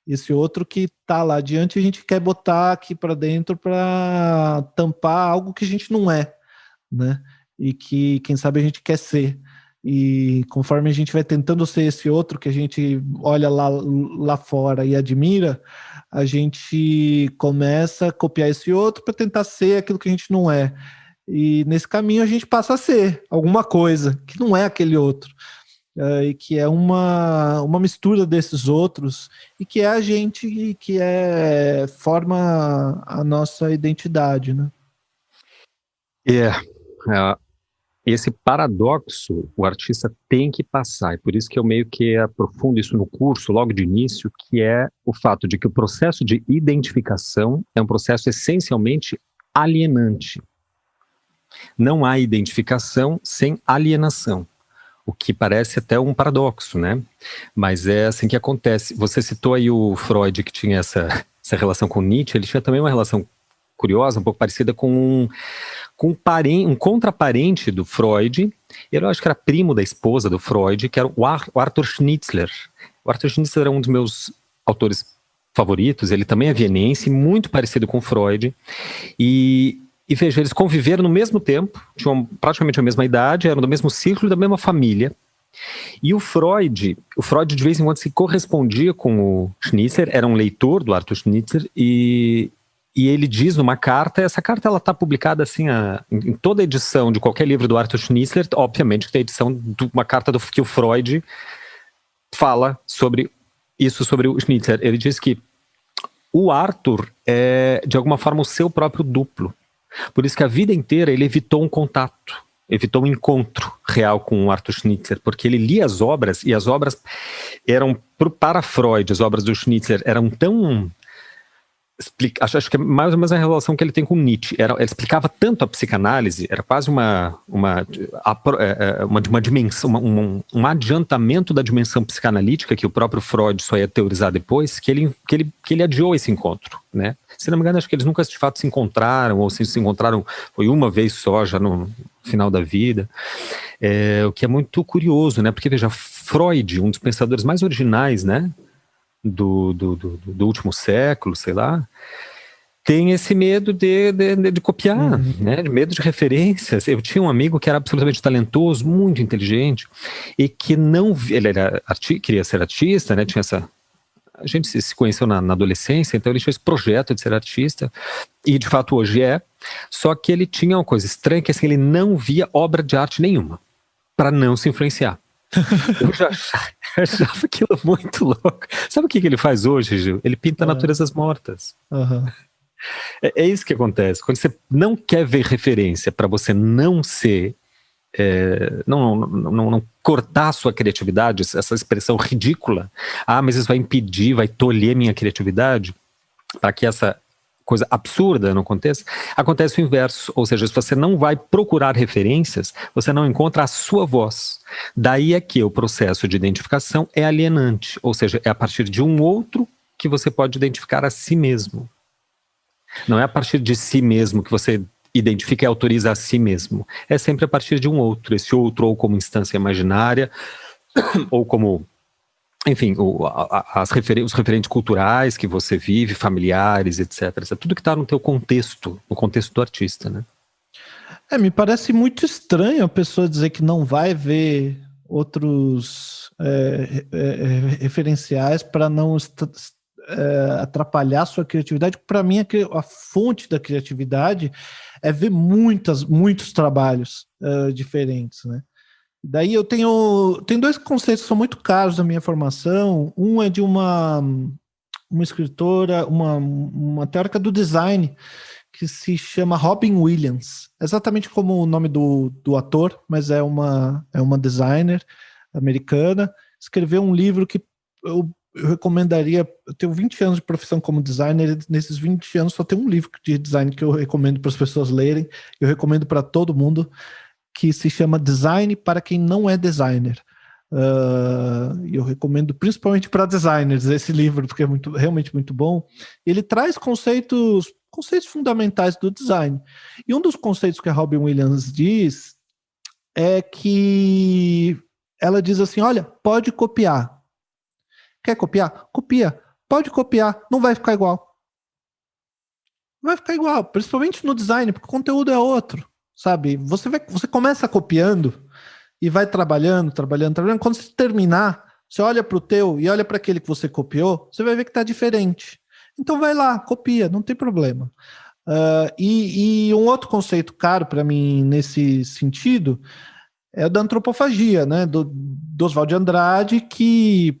Esse outro que está lá adiante, a gente quer botar aqui para dentro para tampar algo que a gente não é, né? E que, quem sabe, a gente quer ser. E conforme a gente vai tentando ser esse outro que a gente olha lá fora e admira, a gente começa a copiar esse outro para tentar ser aquilo que a gente não é. E nesse caminho a gente passa a ser alguma coisa que não é aquele outro. E que é uma mistura desses outros e que é a gente e que forma a nossa identidade, né? Esse paradoxo o artista tem que passar, e por isso que eu meio que aprofundo isso no curso, logo de início, que é o fato de que o processo de identificação é um processo essencialmente alienante. Não há identificação sem alienação, o que parece até um paradoxo, né? Mas é assim que acontece. Você citou aí o Freud, que tinha essa relação com Nietzsche. Ele tinha também uma relação curiosa, um pouco parecida com um contraparente do Freud. Eu acho que era primo da esposa do Freud, que era o Arthur Schnitzler. O Arthur Schnitzler é um dos meus autores favoritos. Ele também é vienense, muito parecido com Freud. E veja, eles conviveram no mesmo tempo, tinham praticamente a mesma idade, eram do mesmo círculo, da mesma família. E o Freud de vez em quando se correspondia com o Schnitzler, era um leitor do Arthur Schnitzler, e ele diz numa carta, essa carta ela está publicada assim, em toda edição de qualquer livro do Arthur Schnitzler, obviamente que tem a edição de uma carta que o Freud fala sobre isso, sobre o Schnitzler. Ele diz que o Arthur é, de alguma forma, o seu próprio duplo. Por isso que a vida inteira ele evitou um contato, evitou um encontro real com o Arthur Schnitzler, porque ele lia as obras, e as obras eram, para Freud, as obras do Schnitzler eram tão... Acho que é mais ou menos a relação que ele tem com Nietzsche. Ele explicava tanto a psicanálise, era quase uma dimensão, um adiantamento da dimensão psicanalítica que o próprio Freud só ia teorizar depois, que ele adiou esse encontro, né? Se não me engano, acho que eles nunca de fato se encontraram, ou se encontraram foi uma vez só, já no final da vida. O que é muito curioso, né? Porque, veja, Freud, um dos pensadores mais originais, né? Do último século, sei lá, tem esse medo de copiar, né? Medo de referências. Eu tinha um amigo que era absolutamente talentoso, muito inteligente, e que ele era queria ser artista, né? Tinha a gente se conheceu na adolescência, então ele tinha esse projeto de ser artista, e de fato hoje é, só que ele tinha uma coisa estranha, que assim, ele não via obra de arte nenhuma, para não se influenciar. Eu já achava aquilo muito louco. Sabe o que ele faz hoje, Gil? Ele pinta naturezas mortas. É isso que acontece. Quando você não quer ver referência, para você não ser... não cortar a sua criatividade, essa expressão ridícula. Mas isso vai impedir, vai tolher minha criatividade, para que essa coisa absurda não aconteça, acontece o inverso, ou seja, se você não vai procurar referências, você não encontra a sua voz. Daí é que o processo de identificação é alienante, ou seja, é a partir de um outro que você pode identificar a si mesmo. Não é a partir de si mesmo que você identifica e autoriza a si mesmo. É sempre a partir de um outro, esse outro ou como instância imaginária, ou como... Enfim, os referentes culturais que você vive, familiares, etc. Tudo que está no teu contexto, no contexto do artista, né? Me parece muito estranho a pessoa dizer que não vai ver outros referenciais para não atrapalhar a sua criatividade. Para mim, a fonte da criatividade é ver muitos trabalhos diferentes, né? Daí eu tenho dois conceitos que são muito caros na minha formação. Um é de uma escritora, uma teórica do design, que se chama Robin Williams. Exatamente como o nome do ator, mas é uma designer americana. Escreveu um livro que eu recomendaria. Eu tenho 20 anos de profissão como designer, e nesses 20 anos só tem um livro de design que eu recomendo para as pessoas lerem. Eu recomendo para todo mundo, que se chama Design para quem não é designer. Eu recomendo principalmente para designers esse livro, porque é realmente muito bom. Ele traz conceitos fundamentais do design. E um dos conceitos que a Robin Williams diz é que ela diz assim: olha, pode copiar. Quer copiar? Copia. Pode copiar, não vai ficar igual. Não vai ficar igual, principalmente no design, porque o conteúdo é outro. Sabe, você começa copiando e vai trabalhando. Quando você terminar, você olha para o teu e olha para aquele que você copiou, você vai ver que está diferente. Então vai lá, copia, não tem problema. E um outro conceito caro para mim nesse sentido é o da antropofagia, né? Do Oswald de Andrade, que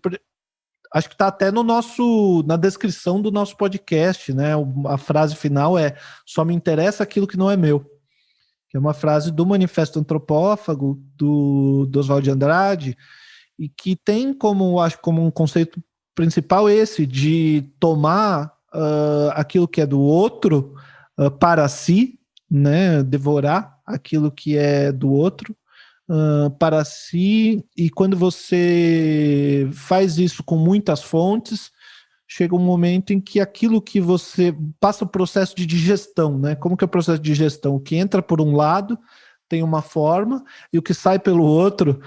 acho que está até na descrição do nosso podcast, né? A frase final é: só me interessa aquilo que não é meu. Que é uma frase do Manifesto Antropófago, do Oswald de Andrade, e que tem como um conceito principal esse, de tomar aquilo que é do outro para si, né? Devorar aquilo que é do outro para si, e quando você faz isso com muitas fontes, chega um momento em que aquilo que você passa o processo de digestão, né? Como que é o processo de digestão? O que entra por um lado tem uma forma, e o que sai pelo outro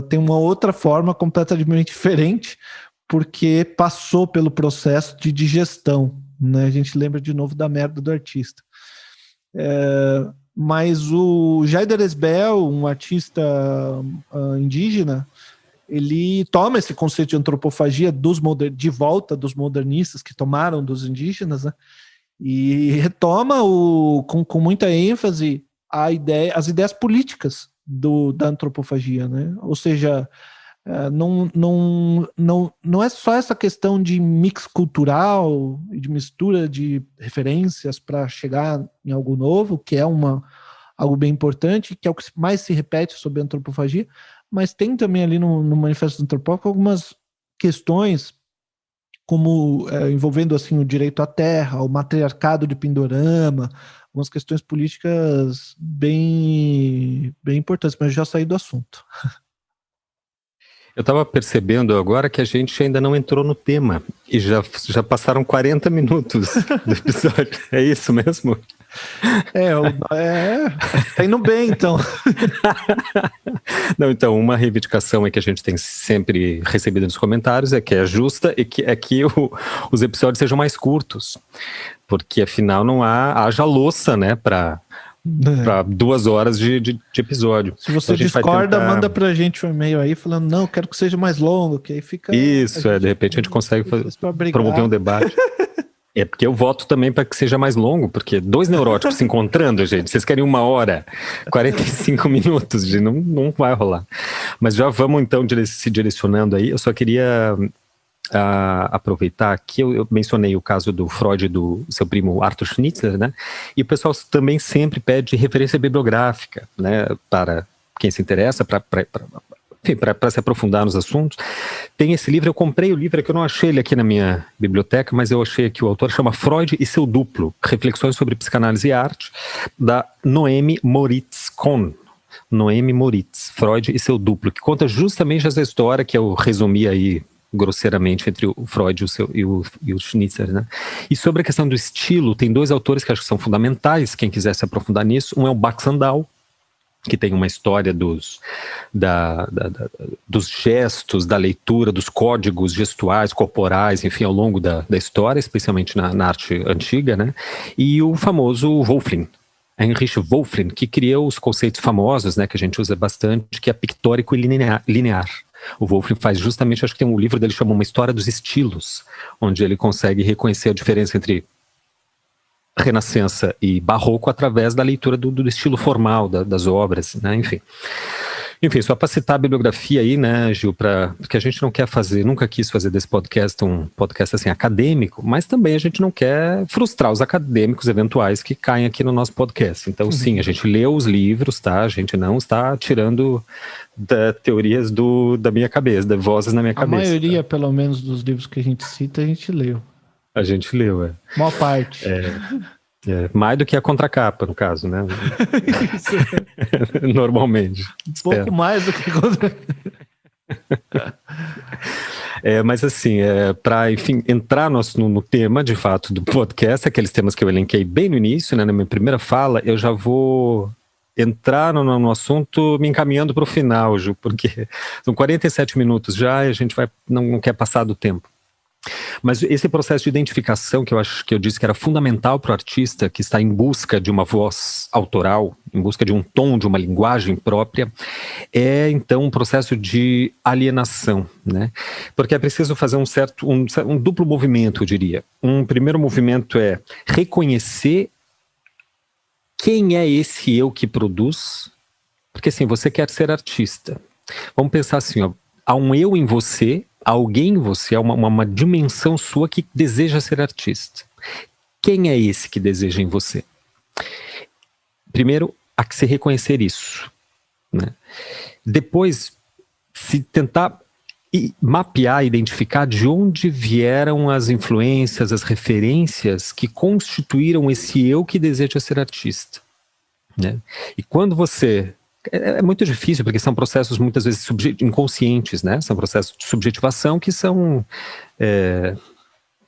tem uma outra forma completamente diferente, porque passou pelo processo de digestão, né? A gente lembra de novo da merda do artista. Mas o Jair Delesbel, um artista indígena, ele toma esse conceito de antropofagia de volta dos modernistas que tomaram dos indígenas, né? E retoma com muita ênfase as ideias políticas da antropofagia, né? Ou seja, Não é só essa questão de mix cultural e de mistura de referências para chegar em algo novo, que é algo bem importante, que é o que mais se repete sobre a antropofagia, mas tem também ali no Manifesto Antropófago algumas questões como envolvendo assim o direito à terra, o matriarcado de Pindorama, algumas questões políticas bem importantes, mas já saí do assunto. Eu estava percebendo agora que a gente ainda não entrou no tema e já passaram 40 minutos do episódio. É isso mesmo? Tá indo bem, então. Não, então, uma reivindicação que a gente tem sempre recebido nos comentários é que é justa e que os episódios sejam mais curtos, porque afinal não haja louça, né, para 2 horas de episódio. Se você então, discorda, manda pra gente um e-mail aí falando, não, quero que seja mais longo, que aí fica... Isso, de repente a gente consegue promover um debate. É porque eu voto também para que seja mais longo, porque 2 neuróticos se encontrando, gente, vocês querem 1 hora, 45 minutos, não vai rolar. Mas já vamos então se direcionando aí. Eu só queria aproveitar que eu mencionei o caso do Freud e do seu primo Arthur Schnitzler, né? E o pessoal também sempre pede referência bibliográfica, né? Para quem se interessa, para se aprofundar nos assuntos. Tem esse livro, eu comprei o livro, que eu não achei ele aqui na minha biblioteca, mas eu achei aqui, o autor chama Freud e seu duplo, Reflexões sobre Psicanálise e Arte, da Noemi Moritz-Kohn. Noemi Moritz, Freud e seu duplo, que conta justamente essa história que eu resumi aí grosseiramente entre o Freud e o Schnitzler, né? E sobre a questão do estilo, tem 2 autores que acho que são fundamentais, quem quiser se aprofundar nisso. Um é o Baxandal, que tem uma história dos gestos, da leitura, dos códigos gestuais, corporais, enfim, ao longo da história, especialmente na arte antiga, né? E o famoso Wölfflin, Heinrich Wölfflin, que criou os conceitos famosos, né, que a gente usa bastante, que é pictórico e linear. O Wölfflin faz justamente, acho que tem um livro dele que chama Uma História dos Estilos, onde ele consegue reconhecer a diferença entre Renascença e Barroco através da leitura do estilo formal das obras, né? Enfim, só para citar a bibliografia aí, né, Gil, porque a gente não quer nunca quis fazer desse podcast um podcast assim acadêmico, mas também a gente não quer frustrar os acadêmicos eventuais que caem aqui no nosso podcast. Então, sim, a gente lê os livros, tá? A gente não está tirando teorias da minha cabeça, de vozes na minha cabeça. A maioria, tá? pelo menos, dos livros que a gente cita, a gente leu. A gente leu, Maior parte. Mais do que a contracapa, no caso, né? Isso. Normalmente. Pouco mais do que contracapa. Mas assim, para, enfim, entrar no tema, de fato, do podcast, aqueles temas que eu elenquei bem no início, né, na minha primeira fala, eu já vou entrar no assunto me encaminhando para o final, Ju, porque são 47 minutos já e a gente não quer passar do tempo. Mas esse processo de identificação que eu disse que era fundamental para o artista que está em busca de uma voz autoral, em busca de um tom, de uma linguagem própria, é então um processo de alienação, né? Porque é preciso fazer um duplo movimento, eu diria. Um primeiro movimento é reconhecer quem é esse eu que produz, porque assim, você quer ser artista. Vamos pensar assim, ó, há um eu em você, alguém em você, há uma dimensão sua que deseja ser artista. Quem é esse que deseja em você? Primeiro, há que se reconhecer isso, né? Depois, se tentar mapear, identificar de onde vieram as influências, as referências que constituíram esse eu que deseja ser artista, né? E quando você... É muito difícil, porque são processos muitas vezes inconscientes, né? São processos de subjetivação que são...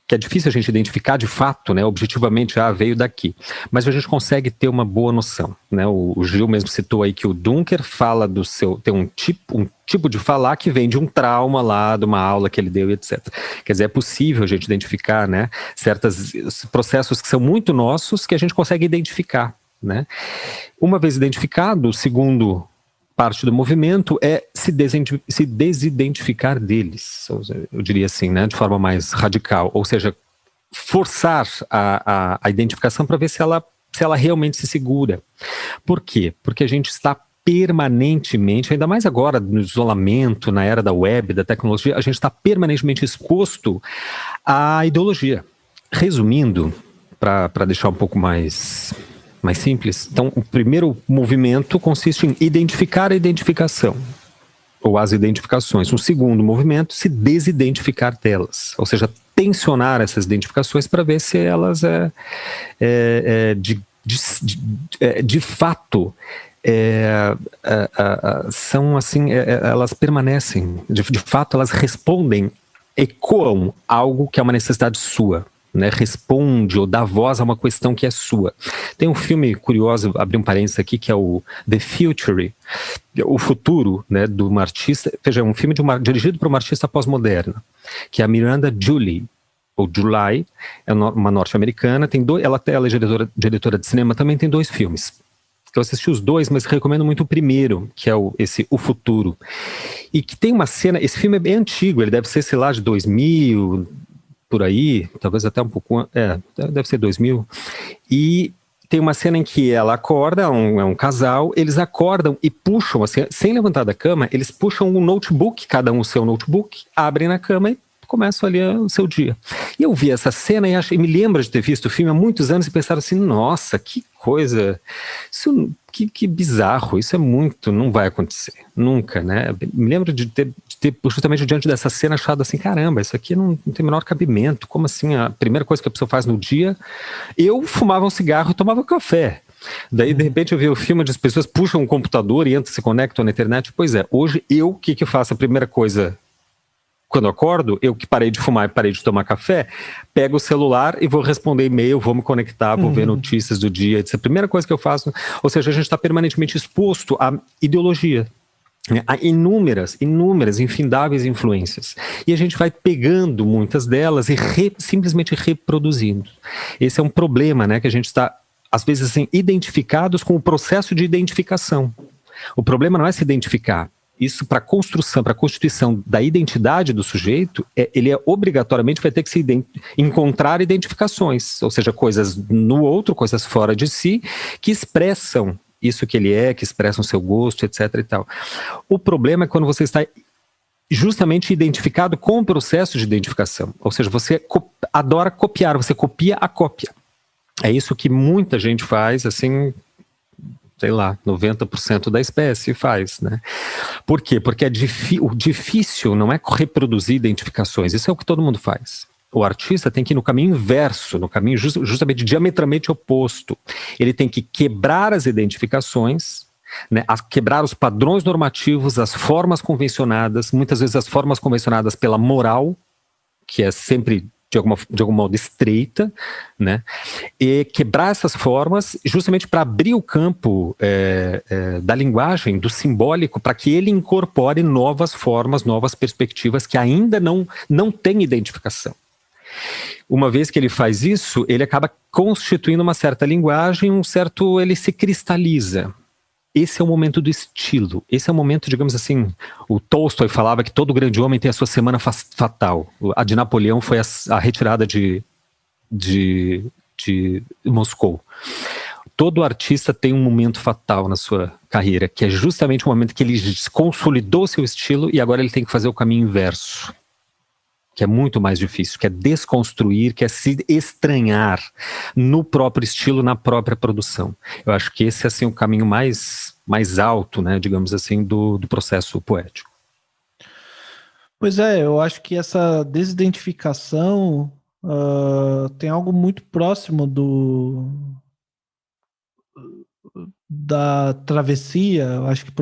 que é difícil a gente identificar de fato, né? Objetivamente, veio daqui. Mas a gente consegue ter uma boa noção, né? O Gil mesmo citou aí que o Dunker fala tem um tipo de falar que vem de um trauma lá, de uma aula que ele deu, etc. Quer dizer, é possível a gente identificar, né? Certos processos que são muito nossos que a gente consegue identificar, né? Uma vez identificado, o segundo parte do movimento é se desidentificar deles, eu diria assim, né, de forma mais radical, ou seja, forçar a identificação para ver se ela realmente se segura. Por quê? Porque a gente está permanentemente, ainda mais agora no isolamento, na era da web, da tecnologia, a gente está permanentemente exposto à ideologia. Resumindo, para deixar um pouco mais simples, então o primeiro movimento consiste em identificar a identificação, ou as identificações. O segundo movimento, se desidentificar delas, ou seja, tensionar essas identificações para ver se elas de fato são assim, elas permanecem, de fato elas respondem, ecoam algo que é uma necessidade sua, né? Responde ou dá voz a uma questão que é sua. Tem um filme curioso, abri um parênteses aqui, que é o The Future, o futuro, né, de uma artista, veja, é um filme dirigido por uma artista pós-moderna, que é a Miranda July, ou July, é uma norte-americana, ela é diretora de cinema, também tem 2 filmes. Eu assisti os 2, mas recomendo muito o primeiro, que é O Futuro. E que tem uma cena, esse filme é bem antigo, ele deve ser, sei lá, de 2000, por aí, talvez até um pouco, deve ser 2000. E tem uma cena em que ela acorda, é um casal, eles acordam e puxam, assim, sem levantar da cama, eles puxam um notebook, cada um o seu notebook, abrem na cama e começam ali o seu dia. E eu vi essa cena e me lembro de ter visto o filme há muitos anos e pensar assim, nossa, que coisa, isso, que bizarro, isso é muito, não vai acontecer, nunca, né? Me lembro de ter justamente diante dessa cena achado assim, caramba, isso aqui não tem o menor cabimento, como assim, a primeira coisa que a pessoa faz no dia, eu fumava um cigarro e tomava café. Daí, de repente, eu vi o filme onde as pessoas puxam um computador e entram, se conectam na internet. Pois é, hoje o que eu faço? A primeira coisa, quando eu acordo, eu que parei de fumar e parei de tomar café, pego o celular e vou responder e-mail, vou me conectar, vou ver notícias do dia. Essa é a primeira coisa que eu faço. Ou seja, a gente está permanentemente exposto à ideologia, né? Há inúmeras, infindáveis influências. E a gente vai pegando muitas delas e simplesmente reproduzindo. Esse é um problema, né? Que a gente está, às vezes, assim, identificados com o processo de identificação. O problema não é se identificar. Isso, para a construção, para a constituição da identidade do sujeito, ele obrigatoriamente vai ter que se encontrar identificações, ou seja, coisas no outro, coisas fora de si, que expressam isso que ele é, que expressam seu gosto, etc. e tal. O problema é quando você está justamente identificado com o processo de identificação, ou seja, você adora copiar, você copia a cópia. É isso que muita gente faz, assim, sei lá, 90% da espécie faz, né? Por quê? Porque o difícil não é reproduzir identificações, isso é o que todo mundo faz. O artista tem que ir no caminho inverso, no caminho justamente diametralmente oposto. Ele tem que quebrar as identificações, né, quebrar os padrões normativos, as formas convencionadas, muitas vezes as formas convencionadas pela moral, que é sempre de algum modo estreita, né? E quebrar essas formas justamente para abrir o campo da linguagem, do simbólico, para que ele incorpore novas formas, novas perspectivas que ainda não têm identificação. Uma vez que ele faz isso, ele acaba constituindo uma certa linguagem, ele se cristaliza. Esse é o momento do estilo, esse é o momento, digamos assim, o Tolstói falava que todo grande homem tem a sua semana fatal. A de Napoleão foi a retirada de Moscou. Todo artista tem um momento fatal na sua carreira, que é justamente o momento que ele consolidou seu estilo e agora ele tem que fazer o caminho inverso, que é muito mais difícil, que é desconstruir, que é se estranhar no próprio estilo, na própria produção. Eu acho que esse é assim, o caminho mais alto, né, digamos assim, do processo poético. Pois é, eu acho que essa desidentificação tem algo muito próximo da travessia, eu acho que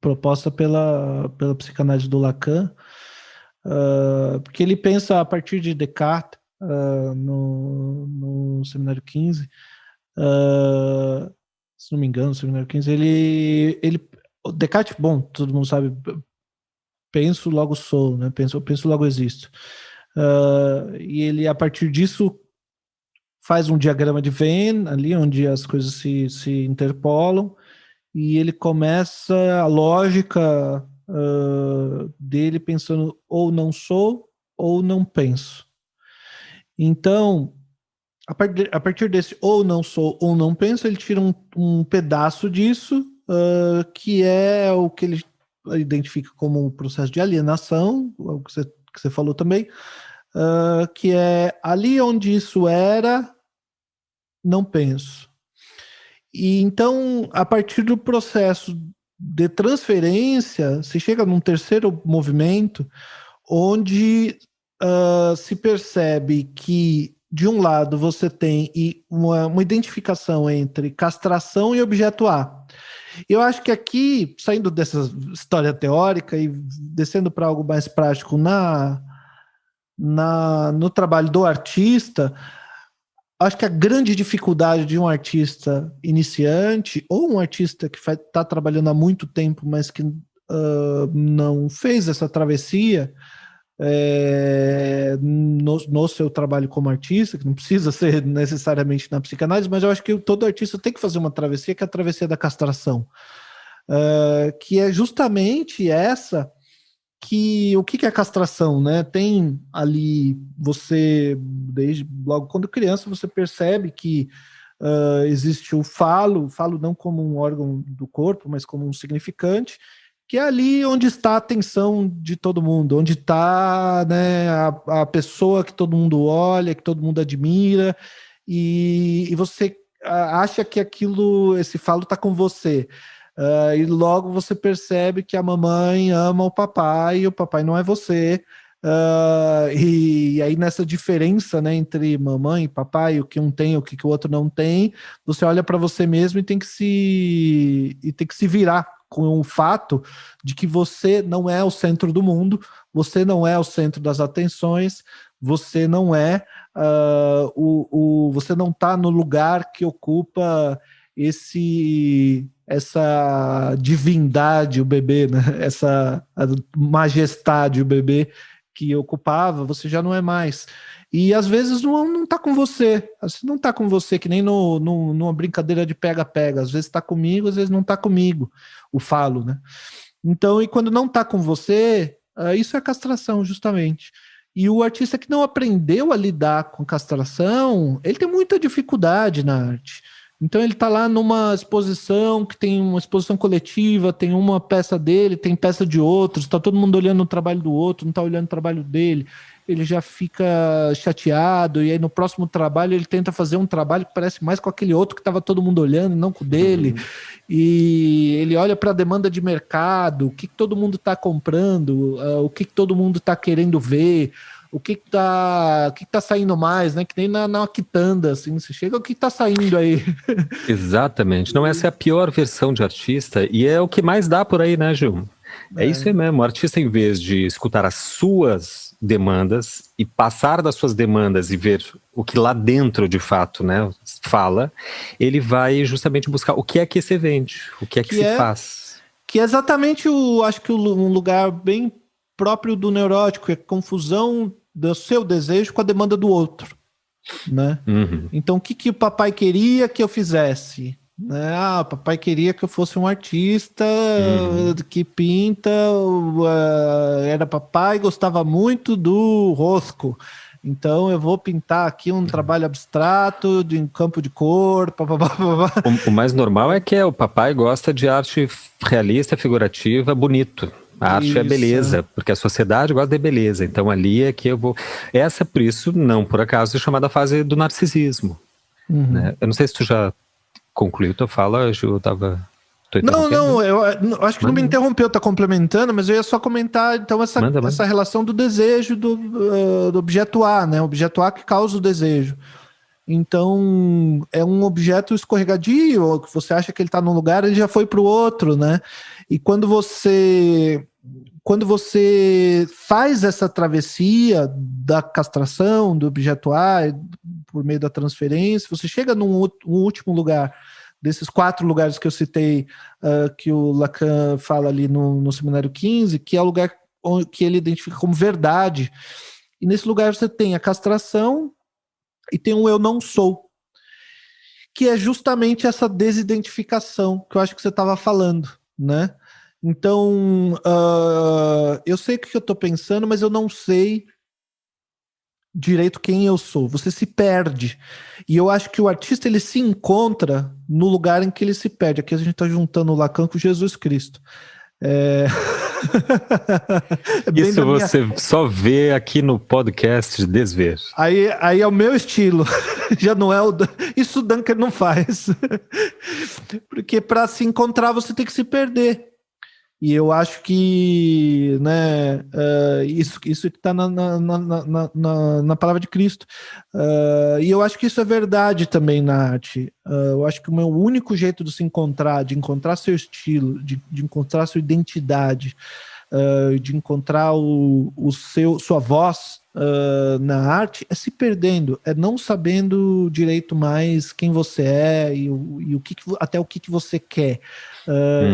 proposta pela psicanálise do Lacan, porque ele pensa a partir de Descartes, no Seminário 15, se não me engano, no Seminário 15, Descartes, bom, todo mundo sabe, penso, logo sou, né? Penso, logo existo. E ele, a partir disso, faz um diagrama de Venn, ali onde as coisas se interpolam, e ele começa a lógica dele pensando ou não sou ou não penso. Então, a partir desse ou não sou ou não penso, ele tira um pedaço disso que é o que ele identifica como um processo de alienação, o que você falou também, que é ali onde isso era, não penso. E então, a partir do processo de transferência, se chega num terceiro movimento, onde se percebe que, de um lado, você tem uma identificação entre castração e objeto A. Eu acho que aqui, saindo dessa história teórica e descendo para algo mais prático no trabalho do artista, acho que a grande dificuldade de um artista iniciante, ou um artista que está trabalhando há muito tempo, mas que não fez essa travessia, no seu trabalho como artista, que não precisa ser necessariamente na psicanálise, mas eu acho que todo artista tem que fazer uma travessia, que é a travessia da castração, que é justamente essa, o que é a castração, né? Tem ali, você, desde logo quando criança, você percebe que existe o falo não como um órgão do corpo, mas como um significante, que é ali onde está a atenção de todo mundo, onde está, né, a pessoa que todo mundo olha, que todo mundo admira, e você acha que esse falo está com você. E logo você percebe que a mamãe ama o papai não é você. E aí nessa diferença, né, entre mamãe e papai, o que um tem, o que o outro não tem, você olha para você mesmo e tem que se virar com o fato de que você não é o centro do mundo, você não é o centro das atenções, você não é você não está no lugar que ocupa essa divindade, o bebê, né? Essa majestade, o bebê que ocupava, você já não é mais. E às vezes não está com você. Não está com você, que nem numa brincadeira de pega-pega. Às vezes está comigo, às vezes não está comigo. O falo, né? Então, e quando não está com você, isso é castração, justamente. E o artista que não aprendeu a lidar com castração, ele tem muita dificuldade na arte. Então ele está lá numa exposição, que tem uma exposição coletiva, tem uma peça dele, tem peça de outros, está todo mundo olhando o trabalho do outro, não está olhando o trabalho dele, ele já fica chateado, e aí no próximo trabalho ele tenta fazer um trabalho que parece mais com aquele outro que estava todo mundo olhando, não com o dele, e ele olha para a demanda de mercado, o que todo mundo está comprando, o que todo mundo está querendo ver, o que tá saindo mais, né? Que nem na quitanda, assim, você chega, o que tá saindo aí? Exatamente. Não, essa é a pior versão de artista e é o que mais dá por aí, né, Gil? É isso aí mesmo. O artista, em vez de escutar as suas demandas e passar das suas demandas e ver o que lá dentro, de fato, né, fala, ele vai justamente buscar o que é que se vende, o que é que se faz. Que é exatamente, acho que um lugar bem próprio do neurótico, é a confusão do seu desejo com a demanda do outro, né? Então, o que o papai queria que eu fizesse? Né? O papai queria que eu fosse um artista que pinta, era papai, gostava muito do Rosco. Então eu vou pintar aqui um trabalho abstrato de um campo de cor. O mais normal é que o papai gosta de arte realista, figurativa, bonito. A arte é beleza, porque a sociedade gosta de beleza. Então ali é que eu vou... Essa, por isso, não por acaso, é chamada fase do narcisismo. Né? Eu não sei se tu já concluiu tua fala, Ju, eu tava... Não, eu acho que não me interrompeu, tá complementando, mas eu ia só comentar, então, essa relação do desejo do objeto A, né? O objeto A que causa o desejo. Então, é um objeto escorregadio, que você acha que ele está num lugar, ele já foi para o outro, né? E quando você faz essa travessia da castração do objeto A por meio da transferência, você chega num último lugar, desses 4 lugares que eu citei, que o Lacan fala ali no Seminário 15, que é o lugar que ele identifica como verdade. E nesse lugar você tem a castração e tem um eu não sou, que é justamente essa desidentificação que eu acho que você estava falando, né? Então, eu sei o que eu estou pensando, mas eu não sei direito quem eu sou, você se perde. E eu acho que o artista, ele se encontra no lugar em que ele se perde. Aqui a gente está juntando o Lacan com Jesus Cristo. Isso você só vê aqui no podcast de Desver. Aí é o meu estilo. Já não é isso o Dunker não faz. Porque para se encontrar você tem que se perder. E eu acho que, né, isso que está na palavra de Cristo. E eu acho que isso é verdade também na arte. Eu acho que o meu único jeito de se encontrar, de encontrar seu estilo, de encontrar sua identidade, de encontrar sua voz na arte, é se perdendo, é não sabendo direito mais quem você é e até o que você quer.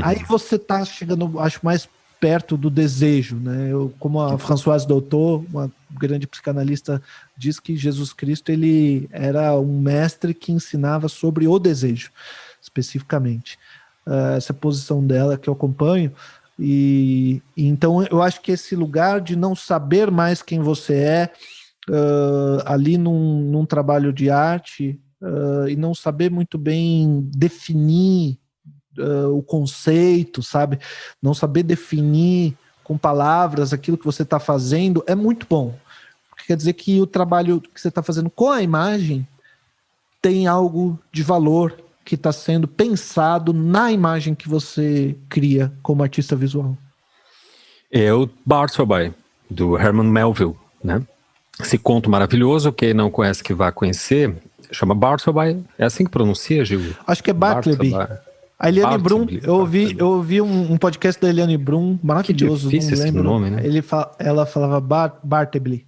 Aí você está chegando, acho, mais perto do desejo, né? Como a Françoise Dolto, uma grande psicanalista, diz que Jesus Cristo ele era um mestre que ensinava sobre o desejo, especificamente. Essa posição dela que eu acompanho. E então eu acho que esse lugar de não saber mais quem você é ali num trabalho de arte e não saber muito bem definir o conceito, sabe? Não saber definir com palavras aquilo que você está fazendo é muito bom. Porque quer dizer que o trabalho que você está fazendo com a imagem tem algo de valor que está sendo pensado na imagem que você cria como artista visual. É o Bartleby, do Herman Melville, né? Esse conto maravilhoso, quem não conhece que vá conhecer, chama Bartleby. É assim que pronuncia, Gil? Acho que é Bartleby. A Eliane Brum, eu ouvi um podcast da Eliane Brum, maravilhoso. Que difícil esse nome, né? Ela falava Bartleby.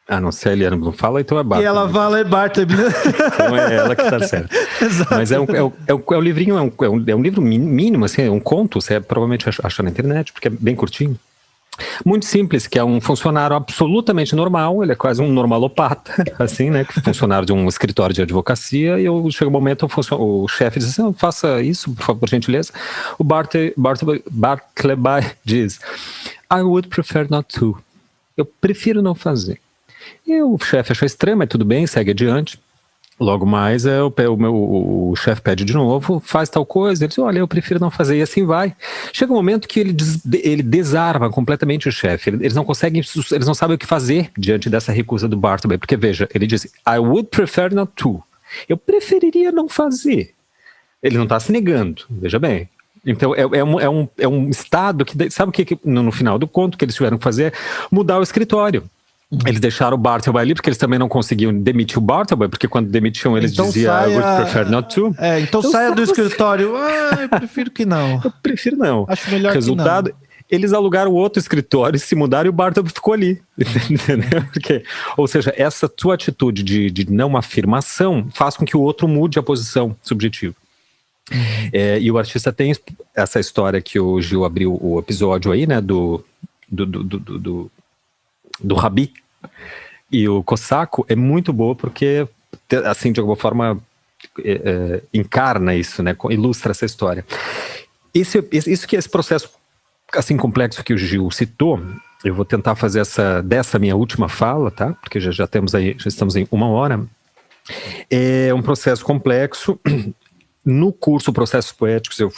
Ah, não sei, a Eliane não fala, então é Bartleby. E ela fala Bartleby. Então é ela que tá certa. Mas é um livrinho, é um livro mínimo, assim, é um conto, você provavelmente acha na internet, porque é bem curtinho. Muito simples, que é um funcionário absolutamente normal, ele é quase um normalopata, assim, né, funcionário de um escritório de advocacia, e chega um momento, o chefe diz assim, faça isso, por favor, por gentileza. O Bartleby diz, I would prefer not to. Eu prefiro não fazer. E o chefe achou estranho, mas tudo bem, segue adiante. Logo mais, o chefe pede de novo, faz tal coisa, ele diz, olha, eu prefiro não fazer, e assim vai. Chega um momento que ele desarma completamente o chefe, eles não sabem o que fazer diante dessa recusa do Bartleby, porque veja, ele diz, I would prefer not to, eu preferiria não fazer. Ele não está se negando, veja bem. Então é um estado que, sabe o que no final do conto que eles tiveram que fazer? Mudar o escritório. Eles deixaram o Bartleby ali porque eles também não conseguiam demitir o Bartleby, porque quando demitiam eles então diziam I would prefer not to. Então saia do escritório. Eu prefiro que não. Eu prefiro não. Acho melhor Resultado, que não. Eles alugaram outro escritório, se mudaram e o Bartleby ficou ali. Entendeu? Porque, ou seja, essa tua atitude de não afirmação faz com que o outro mude a posição subjetiva. E o artista tem essa história que o Gil abriu o episódio aí, né, do Rabi e o Cosaco, é muito boa porque, assim, de alguma forma encarna isso, né, ilustra essa história. Esse processo assim complexo que o Gil citou, eu vou tentar fazer dessa minha última fala, tá? Porque já estamos em 1 hora. É um processo complexo. No curso Processos Poéticos eu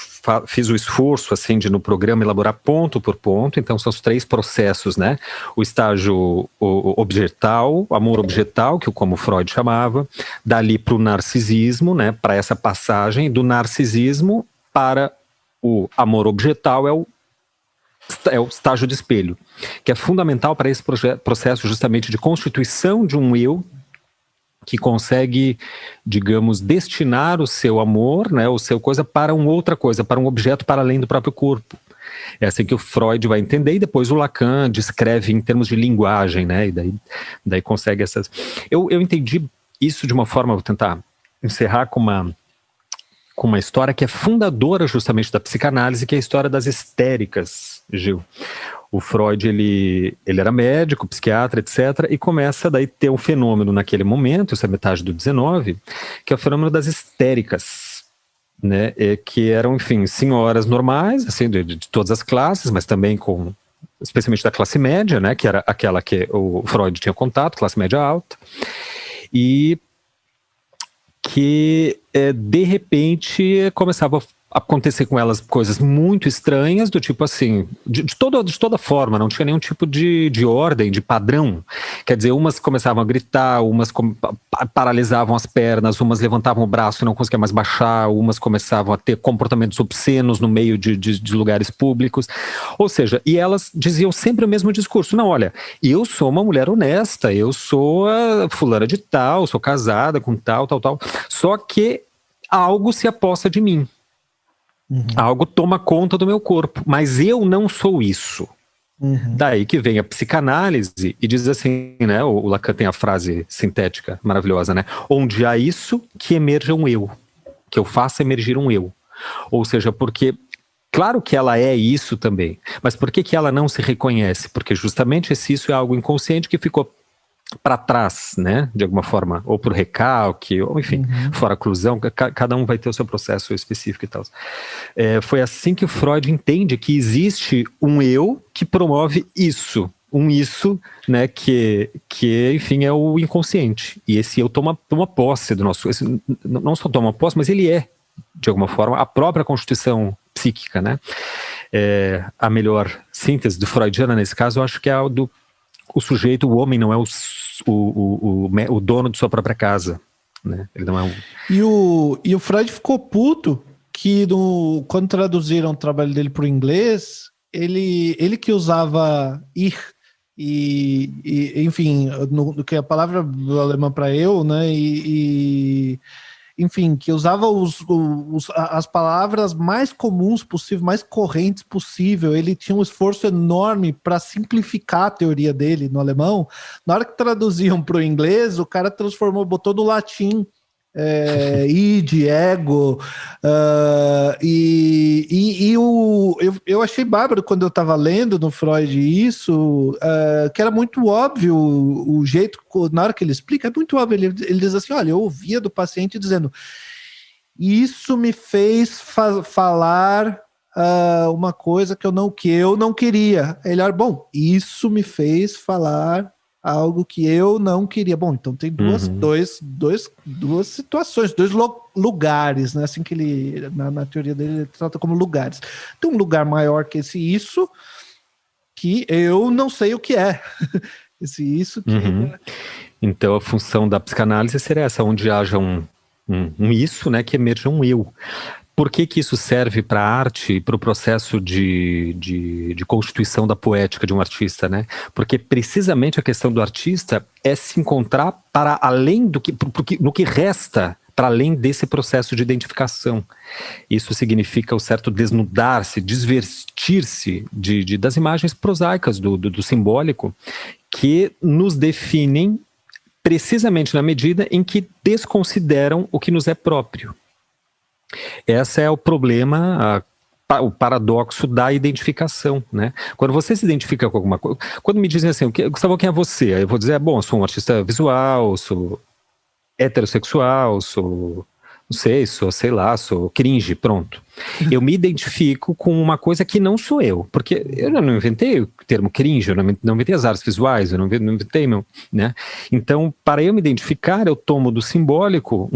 fiz o esforço assim de no programa elaborar ponto por ponto, então são os 3 processos, né? O estágio objetal, amor objetal, que como Freud chamava, dali para o narcisismo, né? Para essa passagem do narcisismo para o amor objetal é o estágio de espelho, que é fundamental para esse processo justamente de constituição de um eu que consegue, digamos, destinar o seu amor, né, o seu coisa para uma outra coisa, para um objeto para além do próprio corpo. É assim que o Freud vai entender, e depois o Lacan descreve em termos de linguagem, né, e daí consegue essas... Eu entendi isso de uma forma, vou tentar encerrar com uma história que é fundadora justamente da psicanálise, que é a história das histéricas, Gil. O Freud, ele era médico, psiquiatra, etc., e começa daí a ter um fenômeno naquele momento, isso é metade do 19, que é o fenômeno das histéricas, né, que eram, enfim, senhoras normais, assim, de todas as classes, mas também com especialmente da classe média, né, que era aquela que o Freud tinha contato, classe média alta, e que de repente começava a acontecer com elas coisas muito estranhas, do tipo assim, de toda forma, não tinha nenhum tipo de ordem, de padrão. Quer dizer, umas começavam a gritar, umas paralisavam as pernas, umas levantavam o braço e não conseguiam mais baixar, umas começavam a ter comportamentos obscenos no meio de lugares públicos. Ou seja, e elas diziam sempre o mesmo discurso: não, olha, eu sou uma mulher honesta, eu sou a fulana de tal, sou casada com tal. Só que algo se aposta de mim. Algo toma conta do meu corpo, mas eu não sou isso. Daí que vem a psicanálise e diz assim, né? O Lacan tem a frase sintética maravilhosa, né? Onde há isso, que emerja um eu, que eu faça emergir um eu. Ou seja, porque claro que ela é isso também, mas por que ela não se reconhece? Porque justamente isso é algo inconsciente que ficou para trás, né, de alguma forma, ou por recalque, ou enfim, fora oclusão, cada um vai ter o seu processo específico e tal. Foi assim que o Freud entende que existe um eu que promove isso, né, que enfim, é o inconsciente, e esse eu toma posse do nosso, não só toma posse, mas ele é, de alguma forma, a própria constituição psíquica, né. A melhor síntese do freudiana nesse caso, eu acho que é a do o sujeito, o homem, não é o dono de sua própria casa, né? Ele não é E o Freud ficou puto que quando traduziram o trabalho dele para o inglês, ele que usava ir enfim, que é a palavra do alemão para eu, né? Enfim, que usava as palavras mais comuns possível, mais correntes possível. Ele tinha um esforço enorme para simplificar a teoria dele no alemão. Na hora que traduziam para o inglês, o cara botou do latim id, ego, eu achei bárbaro quando eu estava lendo no Freud isso, que era muito óbvio o jeito, na hora que ele explica, é muito óbvio, ele diz assim, olha, eu ouvia do paciente dizendo, isso me fez falar uma coisa que eu não queria. Ele era, bom, isso me fez falar algo que eu não queria. Bom, então tem duas situações, dois lugares, né? Assim que ele, na teoria dele, ele trata como lugares. Tem um lugar maior que esse isso, que eu não sei o que é. Esse isso que... Então a função da psicanálise seria essa, onde haja um isso, né, que emerja um eu. Por que isso serve para a arte e para o processo de constituição da poética de um artista, né? Porque precisamente a questão do artista é se encontrar para além no que resta, para além desse processo de identificação. Isso significa o certo desnudar-se, desvestir-se das imagens prosaicas, do simbólico, que nos definem precisamente na medida em que desconsideram o que nos é próprio. Esse é o problema, o paradoxo da identificação, né? Quando você se identifica com alguma coisa, quando me dizem assim, Gustavo, quem é você? Aí eu vou dizer, bom, eu sou um artista visual, sou heterossexual, sou sou cringe, pronto. Eu me identifico com uma coisa que não sou eu, porque eu não inventei o termo cringe, eu não inventei as artes visuais, eu não inventei né? Então, para eu me identificar, eu tomo do simbólico,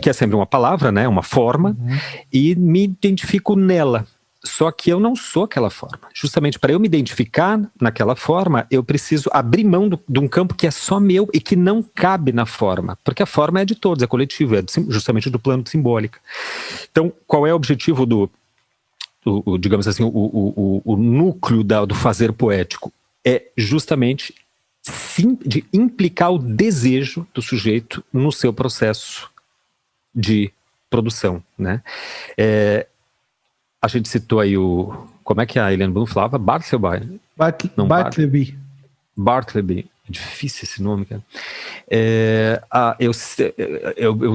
que é sempre uma palavra, né? Uma forma, e me identifico nela. Só que eu não sou aquela forma. Justamente para eu me identificar naquela forma, eu preciso abrir mão de um campo que é só meu e que não cabe na forma. Porque a forma é de todos, é coletivo, é justamente do plano simbólico. Então, qual é o objetivo digamos assim, o núcleo do fazer poético? É justamente de implicar o desejo do sujeito no seu processo de produção, né? A gente citou aí como é que a Helene Blum falava? Bartleby. Bartleby. É difícil esse nome, cara. Eu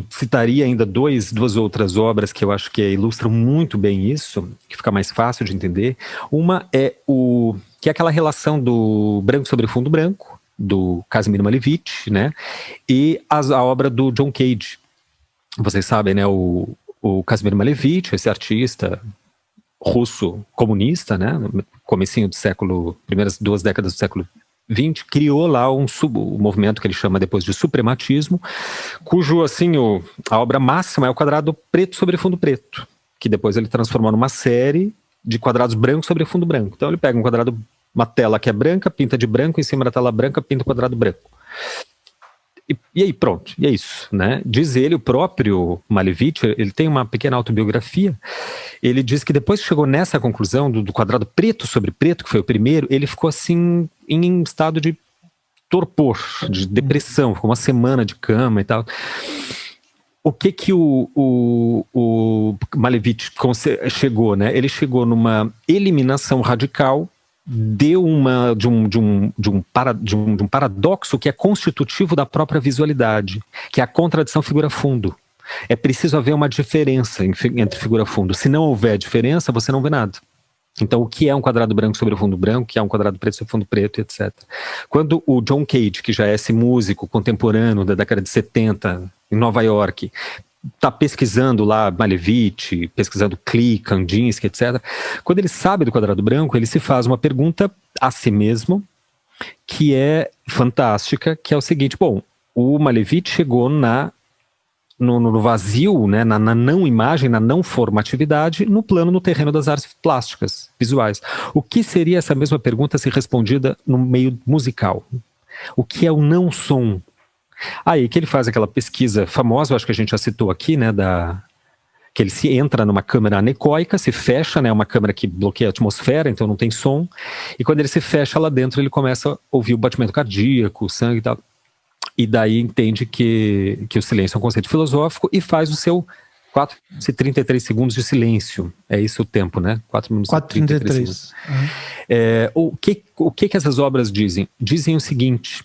citaria ainda duas outras obras que eu acho que ilustram muito bem isso, que fica mais fácil de entender. Uma que é aquela relação do branco sobre fundo branco, do Kazimir Malevich, né? E a obra do John Cage. Vocês sabem, né? O Kazimir Malevich, esse artista russo comunista, né, no comecinho do século, primeiras 2 décadas do século XX, criou lá o movimento que ele chama depois de suprematismo, cujo, assim, a obra máxima é o quadrado preto sobre fundo preto, que depois ele transformou numa série de quadrados brancos sobre fundo branco. Então ele pega uma tela que é branca, pinta de branco, em cima da tela branca pinta o quadrado branco. E aí pronto, e é isso, né? Diz ele, o próprio Malevich, ele tem uma pequena autobiografia, ele diz que depois que chegou nessa conclusão do quadrado preto sobre preto, que foi o primeiro, ele ficou assim em estado de torpor, de depressão, ficou uma semana de cama e tal. O que o Malevich chegou, né? Ele chegou numa eliminação radical de um paradoxo que é constitutivo da própria visualidade, que é a contradição figura-fundo. É preciso haver uma diferença entre figura-fundo. Se não houver diferença, você não vê nada. Então, o que é um quadrado branco sobre o fundo branco, o que é um quadrado preto sobre o fundo preto, etc. Quando o John Cage, que já é esse músico contemporâneo da década de 70, em Nova York, está pesquisando lá Malevich, pesquisando Klee, Kandinsky, etc. Quando ele sabe do quadrado branco, ele se faz uma pergunta a si mesmo, que é fantástica, que é o seguinte: bom, o Malevich chegou no vazio, né, na não imagem, na não formatividade, no terreno das artes plásticas, visuais. O que seria essa mesma pergunta se respondida no meio musical? O que é o não som? Aí que ele faz aquela pesquisa famosa, acho que a gente já citou aqui, né, que ele se entra numa câmera anecoica, se fecha, né, uma câmera que bloqueia a atmosfera, então não tem som, e quando ele se fecha lá dentro, ele começa a ouvir o batimento cardíaco, o sangue e tal, e daí entende que o silêncio é um conceito filosófico e faz o seu 4 e 33 segundos de silêncio. É isso o tempo, né? 4 minutos e 33 segundos. Uhum. O que essas obras dizem? Dizem o seguinte: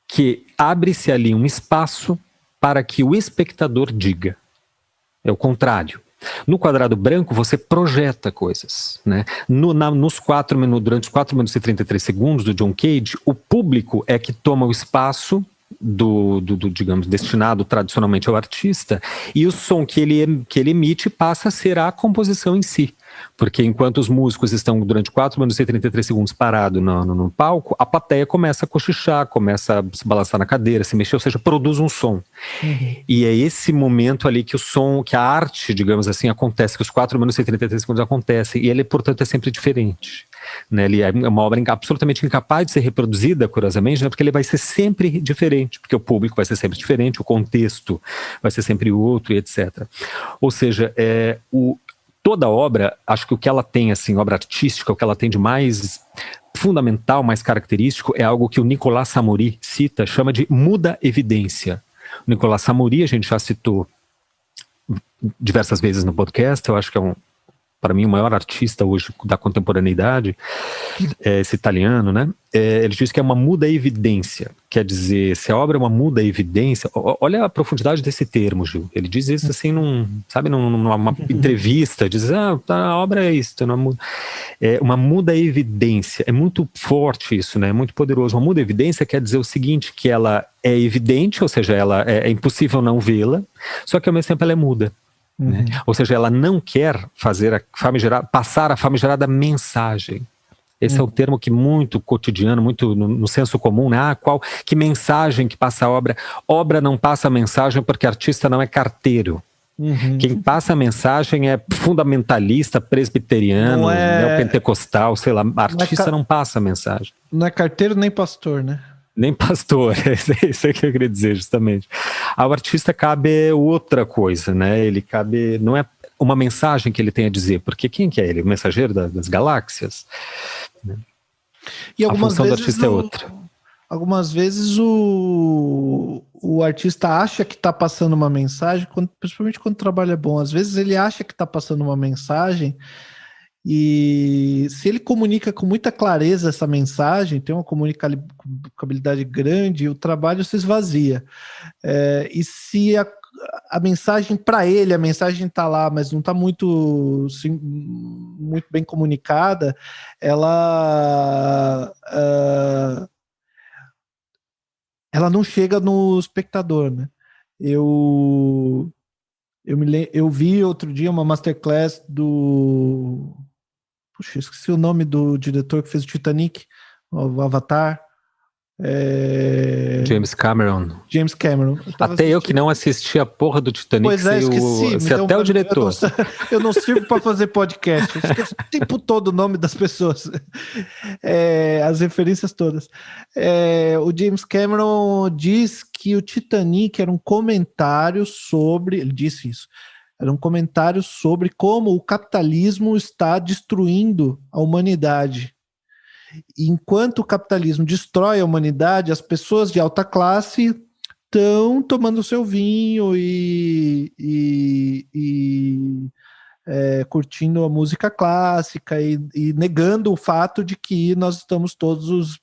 que abre-se ali um espaço para que o espectador diga. É o contrário. No quadrado branco, você projeta coisas, né? Durante os 4 minutos e 33 segundos do John Cage, o público é que toma o espaço digamos, destinado tradicionalmente ao artista, e o som que ele emite passa a ser a composição em si. Porque enquanto os músicos estão durante 4 minutos e 33 segundos parados no palco, a plateia começa a cochichar, começa a se balançar na cadeira, se mexer, ou seja, produz um som. Uhum. E é esse momento ali que que a arte, digamos assim, acontece, que os 4 minutos e 33 segundos acontecem, e ele, portanto, é sempre diferente. Né? Ele é uma obra absolutamente incapaz de ser reproduzida, curiosamente, né? Porque ele vai ser sempre diferente, porque o público vai ser sempre diferente, o contexto vai ser sempre outro, e etc. Ou seja, toda obra, acho que o que ela tem, assim, obra artística, o que ela tem de mais fundamental, mais característico, é algo que o Nicolas Samori cita, chama de muda evidência. O Nicolas Samori, a gente já citou diversas vezes no podcast, eu acho que é para mim, o maior artista hoje da contemporaneidade, esse italiano, né? Ele diz que é uma muda evidência. Quer dizer, se a obra é uma muda evidência, olha a profundidade desse termo, Gil. Ele diz isso assim, numa entrevista, diz, a obra é isso. É uma muda evidência. É muito forte isso, né? É muito poderoso. Uma muda evidência quer dizer o seguinte, que ela é evidente, ou seja, ela é impossível não vê-la, só que ao mesmo tempo ela é muda. Uhum. Né? Ou seja, ela não quer passar a famigerada mensagem. Esse é o termo que muito cotidiano, muito no senso comum, né? Que mensagem que passa a obra? Obra não passa a mensagem porque artista não é carteiro. Uhum. Quem passa a mensagem é fundamentalista, presbiteriano, neopentecostal, sei lá. Artista não passa a mensagem. Não é carteiro nem pastor, né? Nem pastor, isso é que eu queria dizer, justamente. Ao artista cabe outra coisa, né? Ele cabe, não é uma mensagem que ele tem a dizer, porque quem que é ele? O mensageiro das galáxias? Né? E algumas a função vezes do artista é outra. Algumas vezes o artista acha que está passando uma mensagem, principalmente quando o trabalho é bom. Às vezes ele acha que está passando uma mensagem, e se ele comunica com muita clareza essa mensagem, tem uma comunicabilidade grande, o trabalho se esvazia. E se a mensagem para ele, a mensagem está lá, mas não está muito bem comunicada, ela não chega no espectador, né? Eu vi outro dia uma masterclass do... Puxa, esqueci o nome do diretor que fez o Titanic, o Avatar. James Cameron. Até eu que não assisti a porra do Titanic. Pois é, esqueci. Sei até o diretor. Eu não sirvo para fazer podcast. Eu esqueço o tempo todo o nome das pessoas. As referências todas. O James Cameron diz que o Titanic era um comentário sobre... Ele disse isso. Era um comentário sobre como o capitalismo está destruindo a humanidade. Enquanto o capitalismo destrói a humanidade, as pessoas de alta classe estão tomando seu vinho e curtindo a música clássica e negando o fato de que nós estamos todos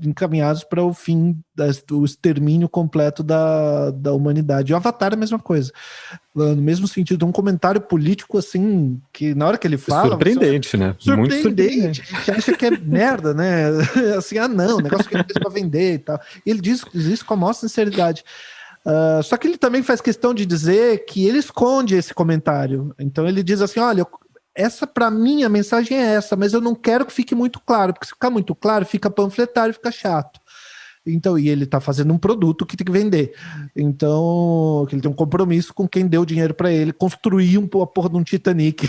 encaminhados para o fim, o extermínio completo da humanidade. E o Avatar é a mesma coisa. No mesmo sentido, um comentário político assim, que na hora que ele fala... Surpreendente, né? Muito surpreendente. A gente acha que é merda, né? Assim, não, o negócio que ele fez para vender e tal. E ele diz isso com a maior sinceridade. Só que ele também faz questão de dizer que ele esconde esse comentário. Então ele diz assim, olha, essa para mim a mensagem é essa, mas eu não quero que fique muito claro, porque se ficar muito claro, fica panfletário, fica chato. Então, e ele está fazendo um produto que tem que vender. Então, que ele tem um compromisso com quem deu dinheiro para ele construir a porra de um Titanic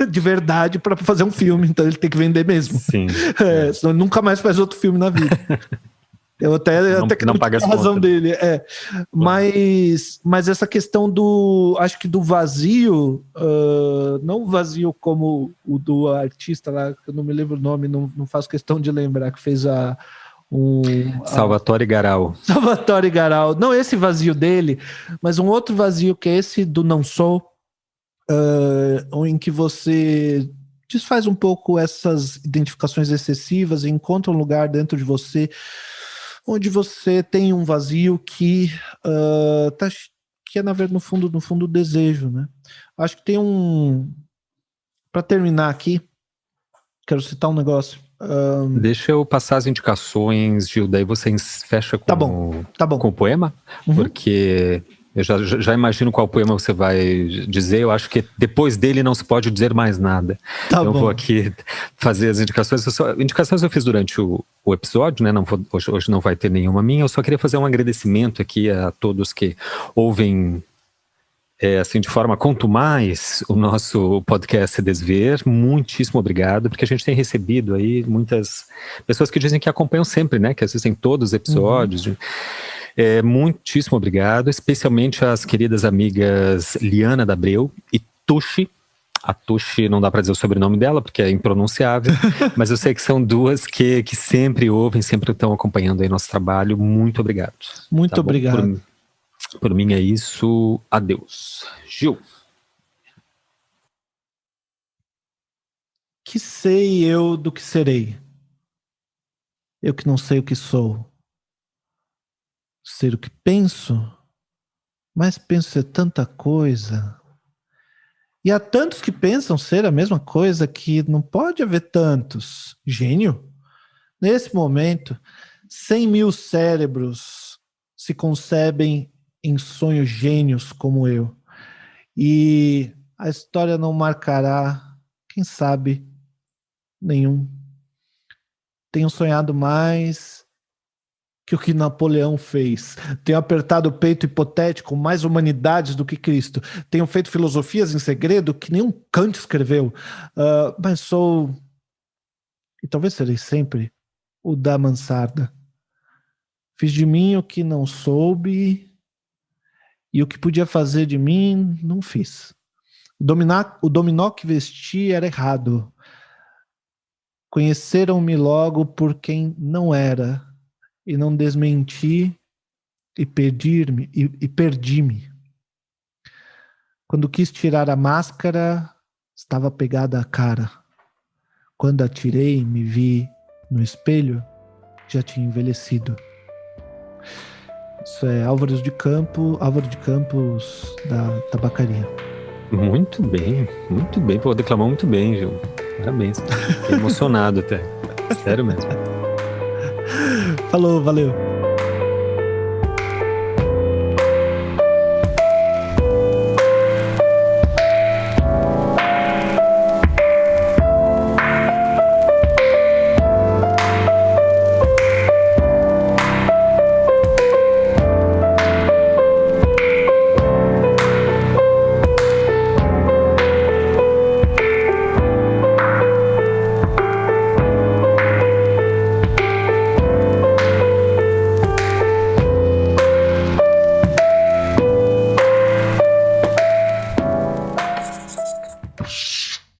de verdade para fazer um filme. Então ele tem que vender mesmo. Sim. Senão ele nunca mais faz outro filme na vida. Eu até não paga a razão dele. Mas essa questão acho que do vazio, não o vazio como o do artista lá, que eu não me lembro o nome, não faço questão de lembrar, que fez Salvatore Garau. Salvatore Garau. Não esse vazio dele, mas um outro vazio que é esse do não sou, em que você desfaz um pouco essas identificações excessivas e encontra um lugar dentro de você onde você tem um vazio que é, na verdade, no fundo, desejo, né? Acho que tem para terminar aqui, quero citar um negócio. Deixa eu passar as indicações, Gil, daí você fecha com, tá bom. com o poema, porque eu já imagino qual poema você vai dizer. Eu acho que depois dele não se pode dizer mais nada. Eu vou aqui fazer as indicações. Indicações eu fiz durante o episódio, né? Hoje não vai ter nenhuma minha. Eu só queria fazer um agradecimento aqui a todos que ouvem assim, de forma contumaz o nosso podcast Desver. Muitíssimo obrigado, porque a gente tem recebido aí muitas pessoas que dizem que acompanham sempre, né? Que assistem todos os episódios. Muitíssimo obrigado, especialmente às queridas amigas Liana D'Abreu e Tushi. A Tushi, não dá para dizer o sobrenome dela, porque é impronunciável, mas eu sei que são duas que sempre ouvem, sempre estão acompanhando aí nosso trabalho. Muito obrigado. Muito obrigado. Por mim é isso. Adeus. Gil. Que sei eu do que serei? Eu que não sei o que sou. Ser o que penso? Mas penso ser tanta coisa. E há tantos que pensam ser a mesma coisa que não pode haver tantos. Gênio? Nesse momento, 100.000 cérebros se concebem em sonhos gênios como eu. E a história não marcará, quem sabe, nenhum. Tenho sonhado mais que o que Napoleão fez. Tenho apertado o peito hipotético mais humanidades do que Cristo. Tenho feito filosofias em segredo que nenhum Kant escreveu. Mas sou, e talvez serei sempre, o da mansarda. Fiz de mim o que não soube e o que podia fazer de mim, não fiz. O dominó que vesti era errado. Conheceram-me logo por quem não era, e não desmenti e perdi-me. Quando quis tirar a máscara, estava pegada a cara. Quando a tirei e me vi no espelho, já tinha envelhecido. Isso é Álvaro de Campos da Tabacaria. Muito bem. Pô, declamou muito bem, Gil. Parabéns. Fiquei emocionado até. Sério mesmo. Falou, valeu.